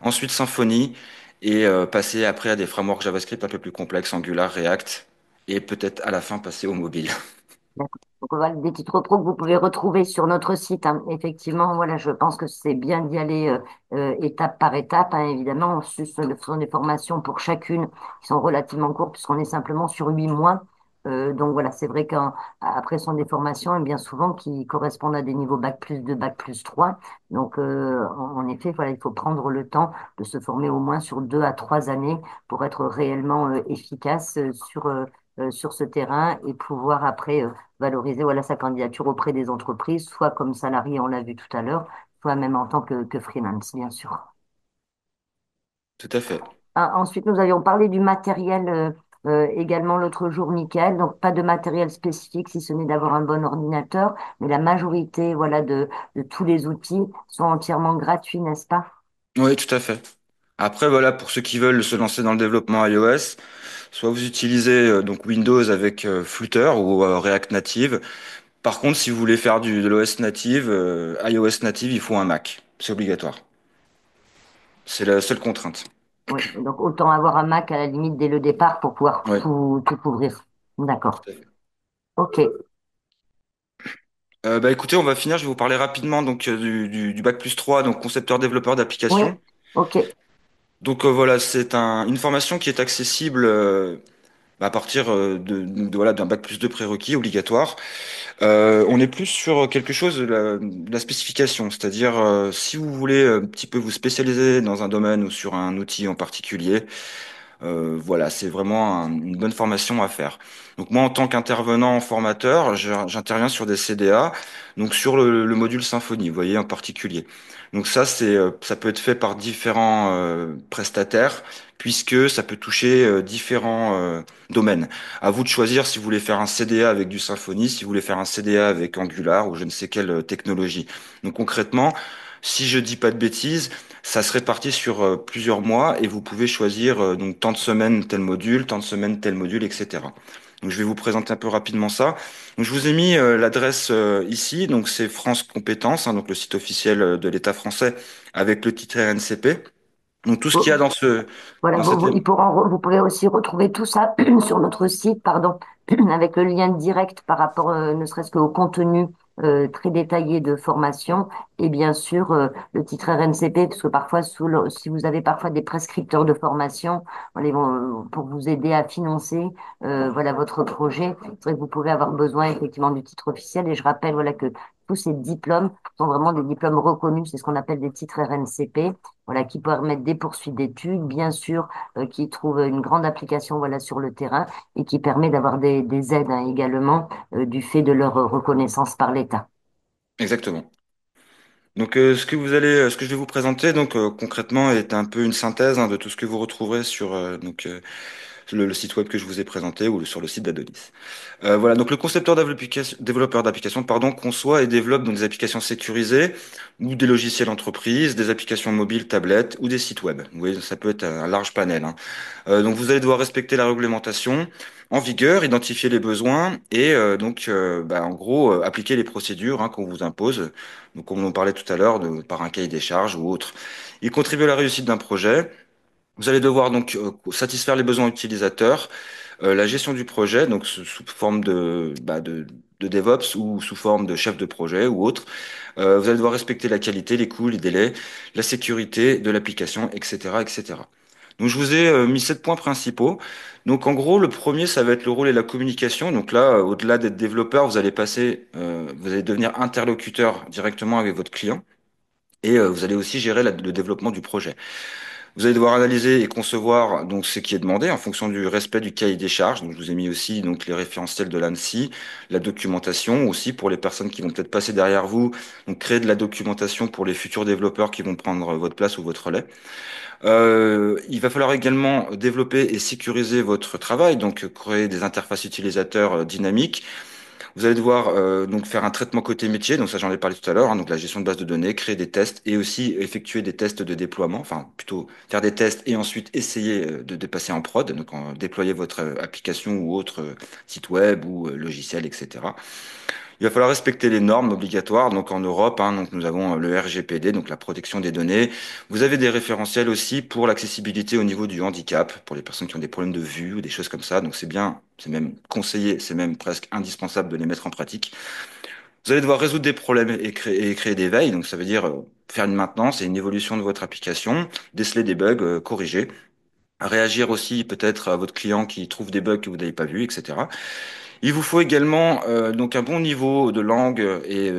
Ensuite Symfony et passer après à des frameworks JavaScript un peu plus complexes, Angular, React et peut-être à la fin passer au mobile. D'accord. Donc, voilà, des titres pro que vous pouvez retrouver sur notre site, hein. Effectivement, voilà, je pense que c'est bien d'y aller étape par étape, hein, évidemment. Ce sont des formations pour chacune qui sont relativement courtes puisqu'on est simplement sur 8 mois. Donc voilà, c'est vrai qu'après ce sont des formations et bien souvent qui correspondent à des niveaux bac+2, bac+3. Donc en effet, voilà, il faut prendre le temps de se former au moins sur 2 à 3 années pour être réellement efficace sur ce terrain et pouvoir après valoriser voilà, sa candidature auprès des entreprises, soit comme salarié, on l'a vu tout à l'heure, soit même en tant que freelance, bien sûr. Tout à fait. Ensuite, nous avions parlé du matériel également l'autre jour, Michael. Donc, pas de matériel spécifique, si ce n'est d'avoir un bon ordinateur, mais la majorité voilà, de tous les outils sont entièrement gratuits, n'est-ce pas? Oui, tout à fait. Après, voilà, pour ceux qui veulent se lancer dans le développement iOS, soit vous utilisez donc Windows avec Flutter ou React Native. Par contre, si vous voulez faire de l'OS native, iOS native, il faut un Mac. C'est obligatoire. C'est la seule contrainte. Oui, donc autant avoir un Mac à la limite dès le départ pour pouvoir Oui, tout couvrir. D'accord. tout à fait. OK. Bah écoutez, on va finir. Je vais vous parler rapidement donc du bac+3, donc concepteur développeur Oui, d'applications. OK. Donc voilà, une formation qui est accessible. à partir voilà, d'un bac plus 2 prérequis obligatoire. On est plus sur quelque chose de la spécification, c'est-à-dire si vous voulez un petit peu vous spécialiser dans un domaine ou sur un outil en particulier, voilà, c'est vraiment une bonne formation à faire. Donc moi, en tant qu'intervenant formateur, j'interviens sur des CDA, donc sur le module Symfony, vous voyez en particulier. Donc ça, ça peut être fait par différents prestataires, puisque ça peut toucher différents domaines. À vous de choisir si vous voulez faire un CDA avec du Symfony, si vous voulez faire un CDA avec Angular ou je ne sais quelle technologie. Donc concrètement, si je dis pas de bêtises, ça se répartit sur plusieurs mois et vous pouvez choisir donc tant de semaines tel module, tant de semaines tel module, etc. Donc je vais vous présenter un peu rapidement ça. Donc je vous ai mis l'adresse ici, donc c'est France Compétences, hein, donc le site officiel de l'État français avec le titre RNCP. Donc tout ce qu'il y a Voilà, dans cette vous pourrez aussi retrouver tout ça sur notre site, pardon, avec le lien direct par rapport, ne serait-ce qu'au contenu très détaillé de formation et bien sûr le titre RNCP, parce que parfois, si vous avez parfois des prescripteurs de formation, voilà, pour vous aider à financer voilà votre projet, c'est vrai que vous pouvez avoir besoin effectivement du titre officiel. Et je rappelle voilà que tous ces diplômes sont vraiment des diplômes reconnus, c'est ce qu'on appelle des titres RNCP, voilà, qui permettent des poursuites d'études, bien sûr, qui trouvent une grande application, voilà, sur le terrain et qui permet d'avoir des aides, hein, également, du fait de leur reconnaissance par l'État. exactement. Donc ce que je vais vous présenter donc concrètement est un peu une synthèse hein, de tout ce que vous retrouverez sur le site web que je vous ai présenté ou sur le site d'Adonis. Voilà, donc le développeur d'applications, pardon, conçoit et développe donc des applications sécurisées ou des logiciels entreprises, des applications mobiles, tablettes ou des sites web. Vous voyez, ça peut être un large panel, hein. Donc vous allez devoir respecter la réglementation en vigueur, identifier les besoins et en gros appliquer les procédures hein, qu'on vous impose. Donc comme on en parlait tout à l'heure, par un cahier des charges ou autre. Il contribue à la réussite d'un projet. Vous allez devoir donc satisfaire les besoins utilisateurs, la gestion du projet, donc sous forme de DevOps ou sous forme de chef de projet ou autre. Vous allez devoir respecter la qualité, les coûts, les délais, la sécurité de l'application, etc., etc. Donc je vous ai mis 7 points principaux. Donc en gros, le premier, ça va être le rôle et la communication. Donc là, au-delà d'être développeur, vous allez devenir interlocuteur directement avec votre client et vous allez aussi gérer le développement du projet. Vous allez devoir analyser et concevoir donc ce qui est demandé en fonction du respect du cahier des charges. Donc je vous ai mis aussi donc les référentiels de l'ANSSI, la documentation aussi pour les personnes qui vont peut-être passer derrière vous, donc créer de la documentation pour les futurs développeurs qui vont prendre votre place ou votre relais. Il va falloir également développer et sécuriser votre travail, donc créer des interfaces utilisateurs dynamiques. Vous allez devoir donc faire un traitement côté métier, donc ça j'en ai parlé tout à l'heure, hein, donc la gestion de base de données, créer des tests et aussi effectuer des tests de déploiement, enfin plutôt faire des tests et ensuite essayer de dépasser en prod, donc déployer votre application ou autre site web ou logiciel, etc. Il va falloir respecter les normes obligatoires. Donc en Europe, hein, donc nous avons le RGPD, donc la protection des données. Vous avez des référentiels aussi pour l'accessibilité au niveau du handicap, pour les personnes qui ont des problèmes de vue ou des choses comme ça. Donc c'est bien, c'est même conseillé, c'est même presque indispensable de les mettre en pratique. Vous allez devoir résoudre des problèmes et créer des veilles. Donc ça veut dire faire une maintenance et une évolution de votre application, déceler des bugs, corriger. Réagir aussi peut-être à votre client qui trouve des bugs que vous n'avez pas vus, etc. Il vous faut également donc un bon niveau de langue et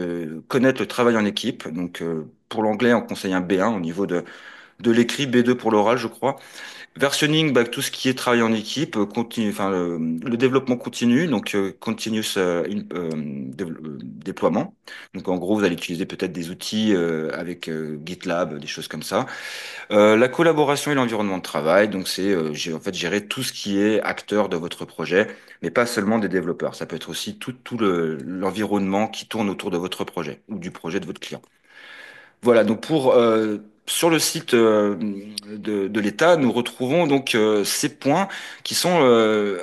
connaître le travail en équipe. Donc pour l'anglais, on conseille un B1 au niveau de l'écrit, B2 pour l'oral, je crois. Versionning, bah, tout ce qui est travail en équipe, continue, enfin le développement continu, donc continuous déploiement. Donc en gros, vous allez utiliser peut-être des outils avec GitLab, des choses comme ça. La collaboration et l'environnement de travail, donc c'est en fait gérer tout ce qui est acteur de votre projet, mais pas seulement des développeurs. Ça peut être aussi l'environnement qui tourne autour de votre projet ou du projet de votre client. Voilà, donc sur le site de l'État, nous retrouvons donc ces points qui sont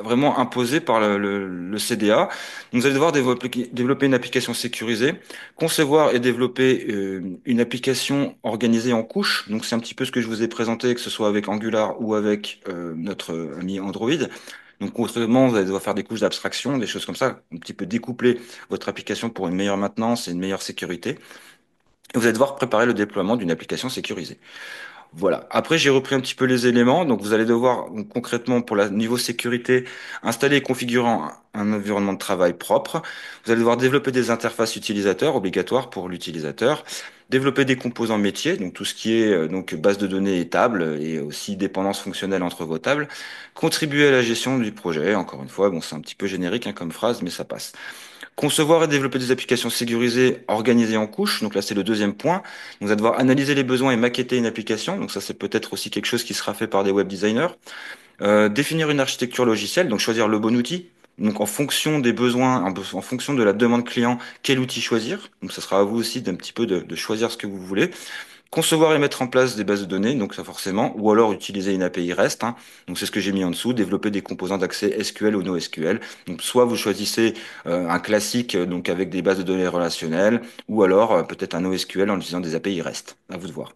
vraiment imposés par le CDA. Vous allez devoir développer une application sécurisée, concevoir et développer une application organisée en couches. Donc c'est un petit peu ce que je vous ai présenté, que ce soit avec Angular ou avec notre ami Android. Donc concrètement, vous allez devoir faire des couches d'abstraction, des choses comme ça, un petit peu découpler votre application pour une meilleure maintenance et une meilleure sécurité. Vous allez devoir préparer le déploiement d'une application sécurisée. Voilà. Après, j'ai repris un petit peu les éléments. Donc, vous allez devoir, donc, concrètement, pour le niveau sécurité, installer et configurer un environnement de travail propre. Vous allez devoir développer des interfaces utilisateurs obligatoires pour l'utilisateur. Développer des composants métiers, donc tout ce qui est donc base de données et table, et aussi dépendance fonctionnelle entre vos tables. Contribuer à la gestion du projet. Encore une fois, bon, c'est un petit peu générique hein, comme phrase, mais ça passe. Concevoir et développer des applications sécurisées organisées en couches. Donc là, c'est le deuxième point. Donc, vous allez devoir analyser les besoins et maqueter une application. Donc ça, c'est peut-être aussi quelque chose qui sera fait par des web designers. Définir une architecture logicielle. Donc choisir le bon outil. Donc en fonction des besoins, en fonction de la demande client, quel outil choisir. Donc ça sera à vous aussi d'un petit peu de choisir ce que vous voulez. Concevoir et mettre en place des bases de données, donc ça forcément, ou alors utiliser une API REST, hein. Donc c'est ce que j'ai mis en dessous, développer des composants d'accès SQL ou NoSQL. Donc soit vous choisissez un classique donc avec des bases de données relationnelles, ou alors peut-être un NoSQL en utilisant des API REST. À vous de voir.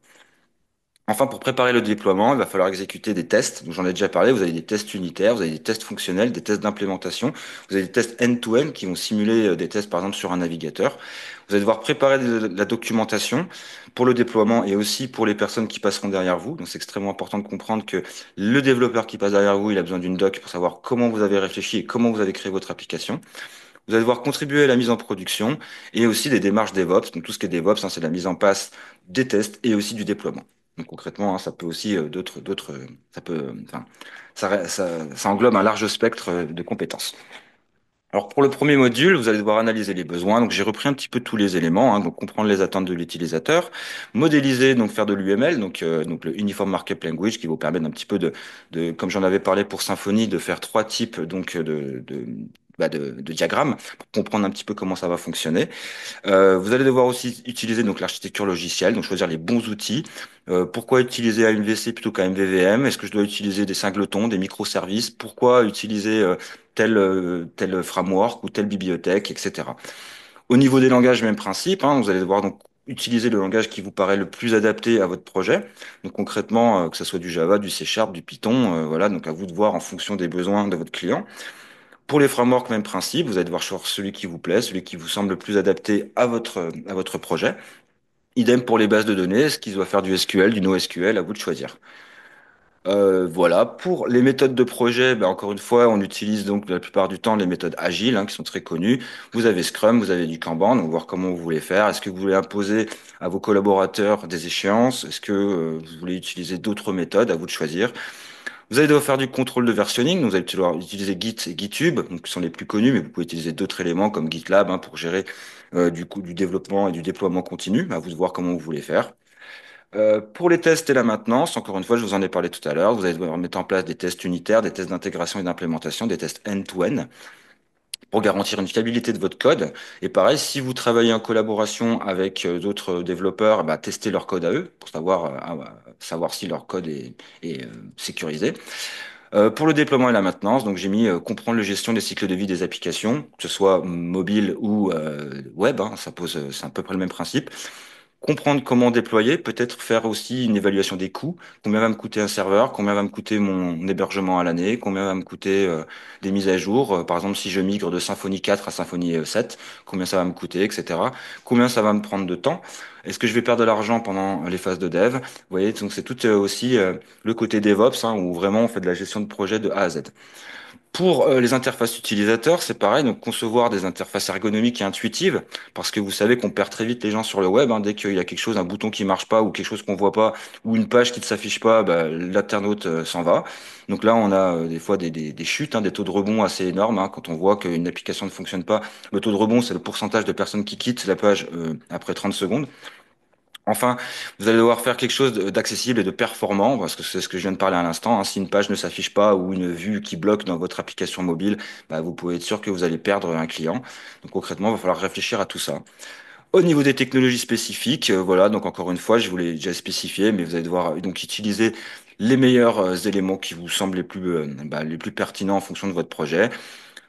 Enfin, pour préparer le déploiement, il va falloir exécuter des tests. Donc, j'en ai déjà parlé. Vous avez des tests unitaires, vous avez des tests fonctionnels, des tests d'implémentation. Vous avez des tests end-to-end qui vont simuler des tests, par exemple, sur un navigateur. Vous allez devoir préparer de la documentation pour le déploiement et aussi pour les personnes qui passeront derrière vous. Donc, c'est extrêmement important de comprendre que le développeur qui passe derrière vous, il a besoin d'une doc pour savoir comment vous avez réfléchi et comment vous avez créé votre application. Vous allez devoir contribuer à la mise en production et aussi des démarches DevOps. Donc tout ce qui est DevOps, hein, c'est la mise en place des tests et aussi du déploiement. Donc concrètement, hein, ça peut aussi ça peut, enfin, ça englobe un large spectre de compétences. Alors pour le premier module, vous allez devoir analyser les besoins. Donc j'ai repris un petit peu tous les éléments, hein, donc comprendre les attentes de l'utilisateur, modéliser, donc faire de l'UML, donc le Uniform Markup Language, qui vous permet d'un petit peu comme j'en avais parlé pour Symfony, de faire trois types donc de diagrammes pour comprendre un petit peu comment ça va fonctionner. Vous allez devoir aussi utiliser donc l'architecture logicielle, donc choisir les bons outils. Pourquoi utiliser AMVC plutôt qu'un MVVM? Est-ce que je dois utiliser des singletons, des microservices? Pourquoi utiliser tel framework ou telle bibliothèque, etc. Au niveau des langages, même principe, hein, vous allez devoir donc utiliser le langage qui vous paraît le plus adapté à votre projet. Donc concrètement, que ce soit du Java, du C Sharp, du Python, voilà, donc à vous de voir en fonction des besoins de votre client. Pour les frameworks, même principe, vous allez devoir choisir celui qui vous plaît, celui qui vous semble le plus adapté à votre projet. Idem pour les bases de données, est-ce qu'ils doivent faire du SQL, du NoSQL, à vous de choisir. Voilà. Pour les méthodes de projet, ben, encore une fois, on utilise donc la plupart du temps les méthodes agiles, hein, qui sont très connues. Vous avez Scrum, vous avez du Kanban, donc voir comment vous voulez faire. Est-ce que vous voulez imposer à vos collaborateurs des échéances? Est-ce que vous voulez utiliser d'autres méthodes? À vous de choisir. Vous allez devoir faire du contrôle de versionning. Vous allez devoir utiliser Git et GitHub, donc qui sont les plus connus, mais vous pouvez utiliser d'autres éléments comme GitLab hein, pour gérer du développement et du déploiement continu. À vous de voir comment vous voulez faire. Pour les tests et la maintenance, encore une fois, je vous en ai parlé tout à l'heure, vous allez devoir mettre en place des tests unitaires, des tests d'intégration et d'implémentation, des tests end-to-end pour garantir une fiabilité de votre code. Et pareil, si vous travaillez en collaboration avec d'autres développeurs, bah, testez leur code à eux pour savoir si leur code est sécurisé. Pour le déploiement et la maintenance, donc j'ai mis comprendre la gestion des cycles de vie des applications, que ce soit mobile ou web, hein, c'est à peu près le même principe. Comprendre comment déployer, peut-être faire aussi une évaluation des coûts. Combien va me coûter un serveur? Combien va me coûter mon hébergement à l'année? Combien va me coûter des mises à jour? Par exemple, si je migre de Symfony 4 à Symfony 7, combien ça va me coûter, etc. Combien ça va me prendre de temps? Est-ce que je vais perdre de l'argent pendant les phases de dev? Vous voyez, donc c'est tout aussi le côté DevOps, hein, où vraiment on fait de la gestion de projet de A à Z. Pour les interfaces utilisateurs, c'est pareil, donc concevoir des interfaces ergonomiques et intuitives, parce que vous savez qu'on perd très vite les gens sur le web, hein, dès qu'il y a quelque chose, un bouton qui marche pas, ou quelque chose qu'on voit pas, ou une page qui ne s'affiche pas, bah, l'internaute s'en va. Donc là, on a des fois des chutes, hein, des taux de rebond assez énormes, hein, quand on voit qu'une application ne fonctionne pas. Le taux de rebond, c'est le pourcentage de personnes qui quittent la page après 30 secondes. Enfin, vous allez devoir faire quelque chose d'accessible et de performant, parce que c'est ce que je viens de parler à l'instant, hein. Si une page ne s'affiche pas ou une vue qui bloque dans votre application mobile, bah, vous pouvez être sûr que vous allez perdre un client. Donc concrètement, il va falloir réfléchir à tout ça. Au niveau des technologies spécifiques, voilà, donc encore une fois, je vous l'ai déjà spécifié, mais vous allez devoir donc utiliser les meilleurs éléments qui vous semblent les plus pertinents en fonction de votre projet.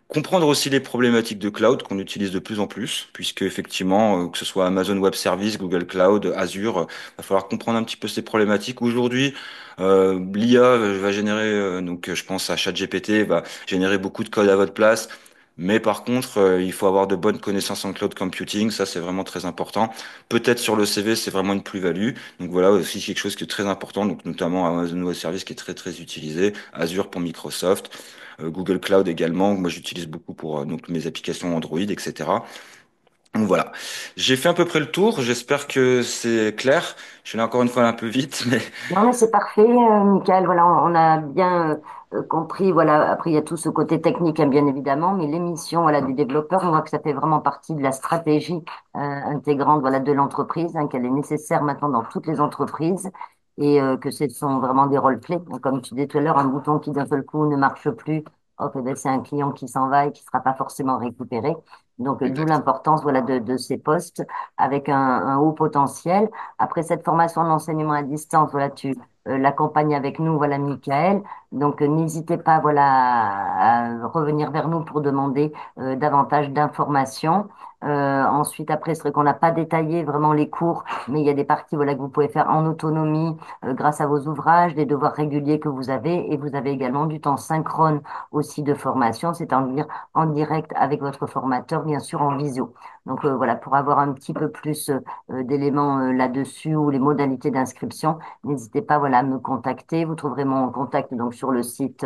Comprendre aussi les problématiques de cloud qu'on utilise de plus en plus, puisque effectivement, que ce soit Amazon Web Service, Google Cloud, Azure, va falloir comprendre un petit peu ces problématiques. Aujourd'hui, l'IA va générer, je pense à ChatGPT, va générer beaucoup de code à votre place. Mais par contre, il faut avoir de bonnes connaissances en cloud computing. Ça, c'est vraiment très important. Peut-être sur le CV, c'est vraiment une plus-value. Donc voilà aussi quelque chose qui est très important. Donc notamment Amazon Web Service qui est très très utilisé, Azure pour Microsoft, Google Cloud également. Moi, j'utilise beaucoup pour donc mes applications Android, etc. Donc voilà. J'ai fait à peu près le tour. J'espère que c'est clair. Je suis là encore une fois un peu vite, mais Non, mais c'est parfait, Michael. Voilà, on a bien compris. Voilà, après il y a tout ce côté technique, hein, bien évidemment, mais l'émission, voilà, des développeurs, on voit que ça fait vraiment partie de la stratégie intégrante, voilà, de l'entreprise, hein, qu'elle est nécessaire maintenant dans toutes les entreprises et que ce sont vraiment des rôles clés. Donc, comme tu disais tout à l'heure, un bouton qui d'un seul coup ne marche plus, hop, eh ben, c'est un client qui s'en va et qui sera pas forcément récupéré. Donc, d'où exact. l'importance, voilà, de ces postes avec un haut potentiel. Après cette formation d'enseignement à distance, voilà, tu l'accompagnes avec nous, voilà, Michael. Donc, n'hésitez pas, voilà, à revenir vers nous pour demander davantage d'informations. Ensuite, après, c'est vrai qu'on n'a pas détaillé vraiment les cours, mais il y a des parties, voilà, que vous pouvez faire en autonomie grâce à vos ouvrages, des devoirs réguliers que vous avez, et vous avez également du temps synchrone aussi de formation, c'est-à-dire en direct avec votre formateur, bien sûr en visio. Donc voilà, pour avoir un petit peu plus d'éléments là-dessus ou les modalités d'inscription, n'hésitez pas voilà, à me contacter. Vous trouverez mon contact donc sur le site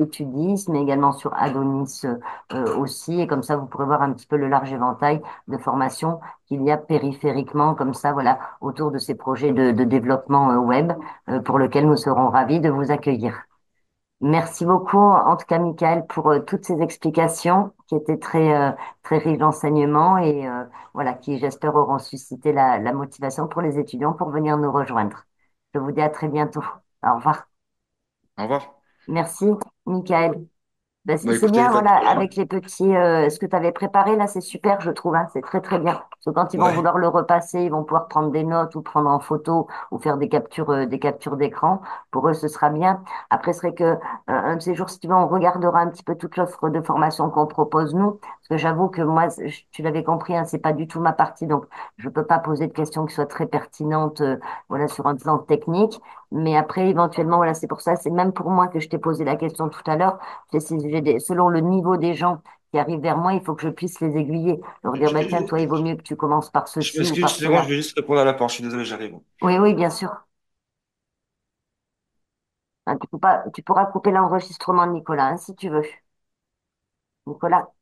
Étudis, mais également sur Adonis aussi. Et comme ça, vous pourrez voir un petit peu le large éventail de formations qu'il y a périphériquement, comme ça, voilà, autour de ces projets de développement web pour lesquels nous serons ravis de vous accueillir. Merci beaucoup, en tout cas, Michael, pour toutes ces explications qui étaient très riches d'enseignements et voilà, qui, j'espère, auront suscité la motivation pour les étudiants pour venir nous rejoindre. Je vous dis à très bientôt. Au revoir. Au revoir. Merci, Michael. Ben, c'est Bah c'est écoutez, bien, pas de voilà, problème. avec les petits, ce que tu avais préparé là, c'est super, je trouve, hein, c'est très bien. Parce que quand ils vont Ouais. vouloir le repasser, ils vont pouvoir prendre des notes ou prendre en photo ou faire des captures d'écran. Pour eux, ce sera bien. Après, ce serait que un de ces jours, si tu veux, on regardera un petit peu toute l'offre de formation qu'on propose nous. Parce que j'avoue que moi, tu l'avais compris, hein, c'est pas du tout ma partie, donc je peux pas poser de questions qui soient très pertinentes, voilà, sur un plan technique. Mais après, éventuellement, voilà, c'est pour ça, c'est même pour moi que je t'ai posé la question tout à l'heure selon le niveau des gens qui arrivent vers moi, il faut que je puisse les aiguiller, leur dire, bah, tiens, toi, il vaut mieux que tu commences par Je ceci ou m'excuse, par c'est bon, je cela. vais juste répondre à la porte. Je suis désolé, j'arrive. Oui, oui, bien sûr. Hein, tu pourras couper l'enregistrement de Nicolas, hein, si tu veux. Nicolas.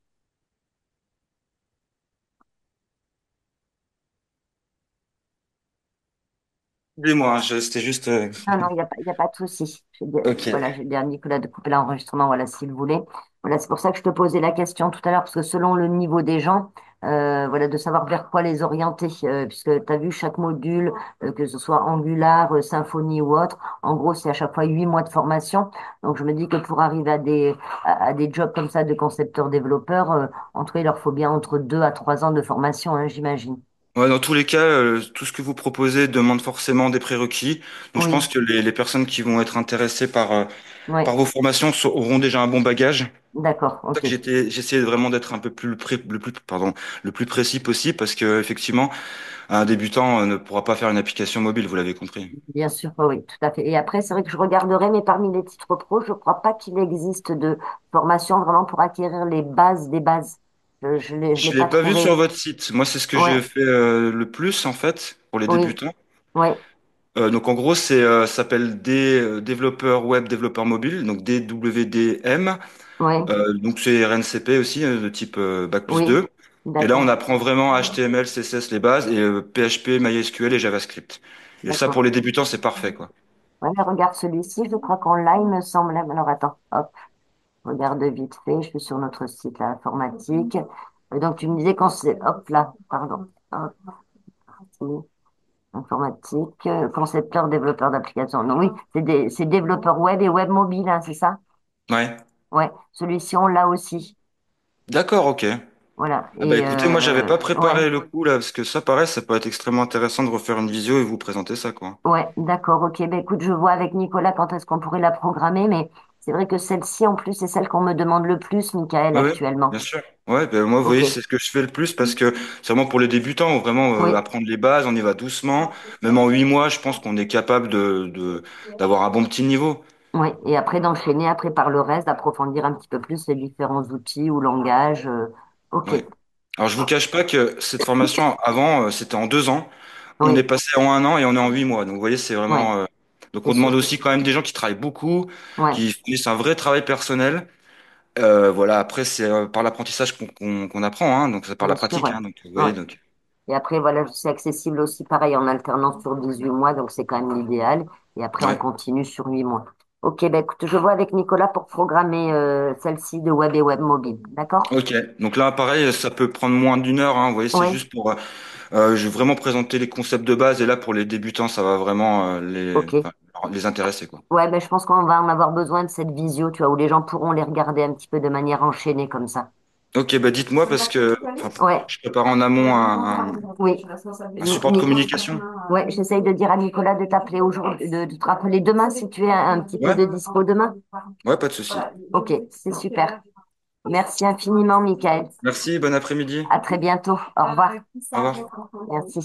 Dis-moi, c'était juste. Non, non, il y a pas de souci. Ok. Voilà, j'ai dit à Nicolas de couper l'enregistrement, voilà, s'il voulait. Voilà, c'est pour ça que je te posais la question tout à l'heure, parce que selon le niveau des gens, voilà, de savoir vers quoi les orienter, puisque tu as vu chaque module, que ce soit Angular, Symfony ou autre, en gros, c'est à chaque fois 8 mois de formation. Donc, je me dis que pour arriver à des jobs comme ça de concepteur-développeur, en tout cas, il leur faut bien entre 2 à 3 ans de formation, hein, j'imagine. Ouais, dans tous les cas, tout ce que vous proposez demande forcément des prérequis. Donc, je Oui, pense que les personnes qui vont être intéressées oui, par vos formations auront déjà un bon bagage. d'accord, C'est pour ça ok. que j'essayais vraiment d'être un peu pardon, le plus précis possible parce que, effectivement, un débutant ne pourra pas faire une application mobile, vous l'avez compris. Bien sûr, oui, oui, tout à fait. Et après, c'est vrai que je regarderai, mais parmi les titres pro, je crois pas qu'il existe de formation vraiment pour acquérir les bases des bases. Je l'ai Je l'ai pas pas vu trouvé. sur votre site. Moi, c'est ce que Ouais, j'ai fait le plus en fait pour les oui, débutants. ouais, Donc en gros, ça s'appelle des développeurs web, développeurs mobiles, donc DWDM. ouais, Donc c'est RNCP aussi, de type Bac plus oui, 2. Et là, on d'accord, apprend vraiment HTML, CSS, les bases, et PHP, MySQL et JavaScript. Et ça, pour d'accord. les débutants, c'est parfait, quoi. Ouais, mais regarde celui-ci, je crois qu'on l'a, il me semble. Alors attends, hop, regarde vite fait, je suis sur notre site là, informatique. Donc tu me disais qu'on s'est, hop là, pardon, hop, parti. Informatique, concepteur, développeur d'applications. Non, oui, c'est développeur web et web mobile, hein, c'est ça? Ouais. Ouais, celui-ci, on l'a aussi. D'accord, ok. Voilà. Ah bah Et écoutez, moi, j'avais pas ouais, préparé le coup là, parce que ça paraît, ça peut être extrêmement intéressant de refaire une visio et vous présenter ça, quoi. ouais, d'accord, ok. Ben écoute, je vois avec Nicolas quand est-ce qu'on pourrait la programmer, mais c'est vrai que celle-ci, en plus, c'est celle qu'on me demande le plus, Michael, Oui, oui, bien actuellement. sûr. Ouais, ben moi, vous Ok. voyez, c'est ce que je fais le plus parce que c'est vraiment pour les débutants, vraiment Oui, apprendre les bases, on y va doucement. Même en 8 mois, je pense qu'on est capable d'avoir un bon petit niveau. Oui, et après d'enchaîner après par le reste, d'approfondir un petit peu plus les différents outils ou langages. Ok, Oui. Alors, je vous cache pas que cette formation, avant, c'était en 2 ans. On est oui, passé en 1 an et on est en 8 mois. Donc, vous voyez, c'est oui, vraiment. Donc, c'est on demande sûr. aussi quand même des gens qui travaillent beaucoup, Ouais, qui fournissent un vrai travail personnel. Voilà. Après, c'est par l'apprentissage qu'on apprend, hein. Donc, c'est par la bien sûr, pratique, ouais. hein. Donc, vous Ouais. voyez, donc. Et après, voilà, c'est accessible aussi pareil en alternance sur 18 mois, donc c'est quand même l'idéal. Et après, on Ouais. continue sur 8 mois. Ok, ben écoute, je vois avec Nicolas pour programmer celle-ci de web et web mobile. D'accord? Ok. Donc là, pareil, ça peut prendre moins d'1 heure, hein. Vous voyez, c'est Oui, juste pour. Je vais vraiment présenter les concepts de base et là, pour les débutants, ça va vraiment ok. enfin, les intéresser, quoi. Ouais, ben je pense qu'on va en avoir besoin de cette visio, tu vois, où les gens pourront les regarder un petit peu de manière enchaînée comme ça. Ok, bah dites-moi parce que enfin, Ouais, je prépare en amont oui. un support de communication. Ouais, j'essaye de dire à Nicolas de t'appeler aujourd'hui, de te rappeler demain si tu es un petit peu Ouais, de dispo demain. ouais, pas de souci. Ok, c'est super. Merci infiniment, Michael. Merci, bon après-midi. À très bientôt. Au revoir. Au revoir. Merci.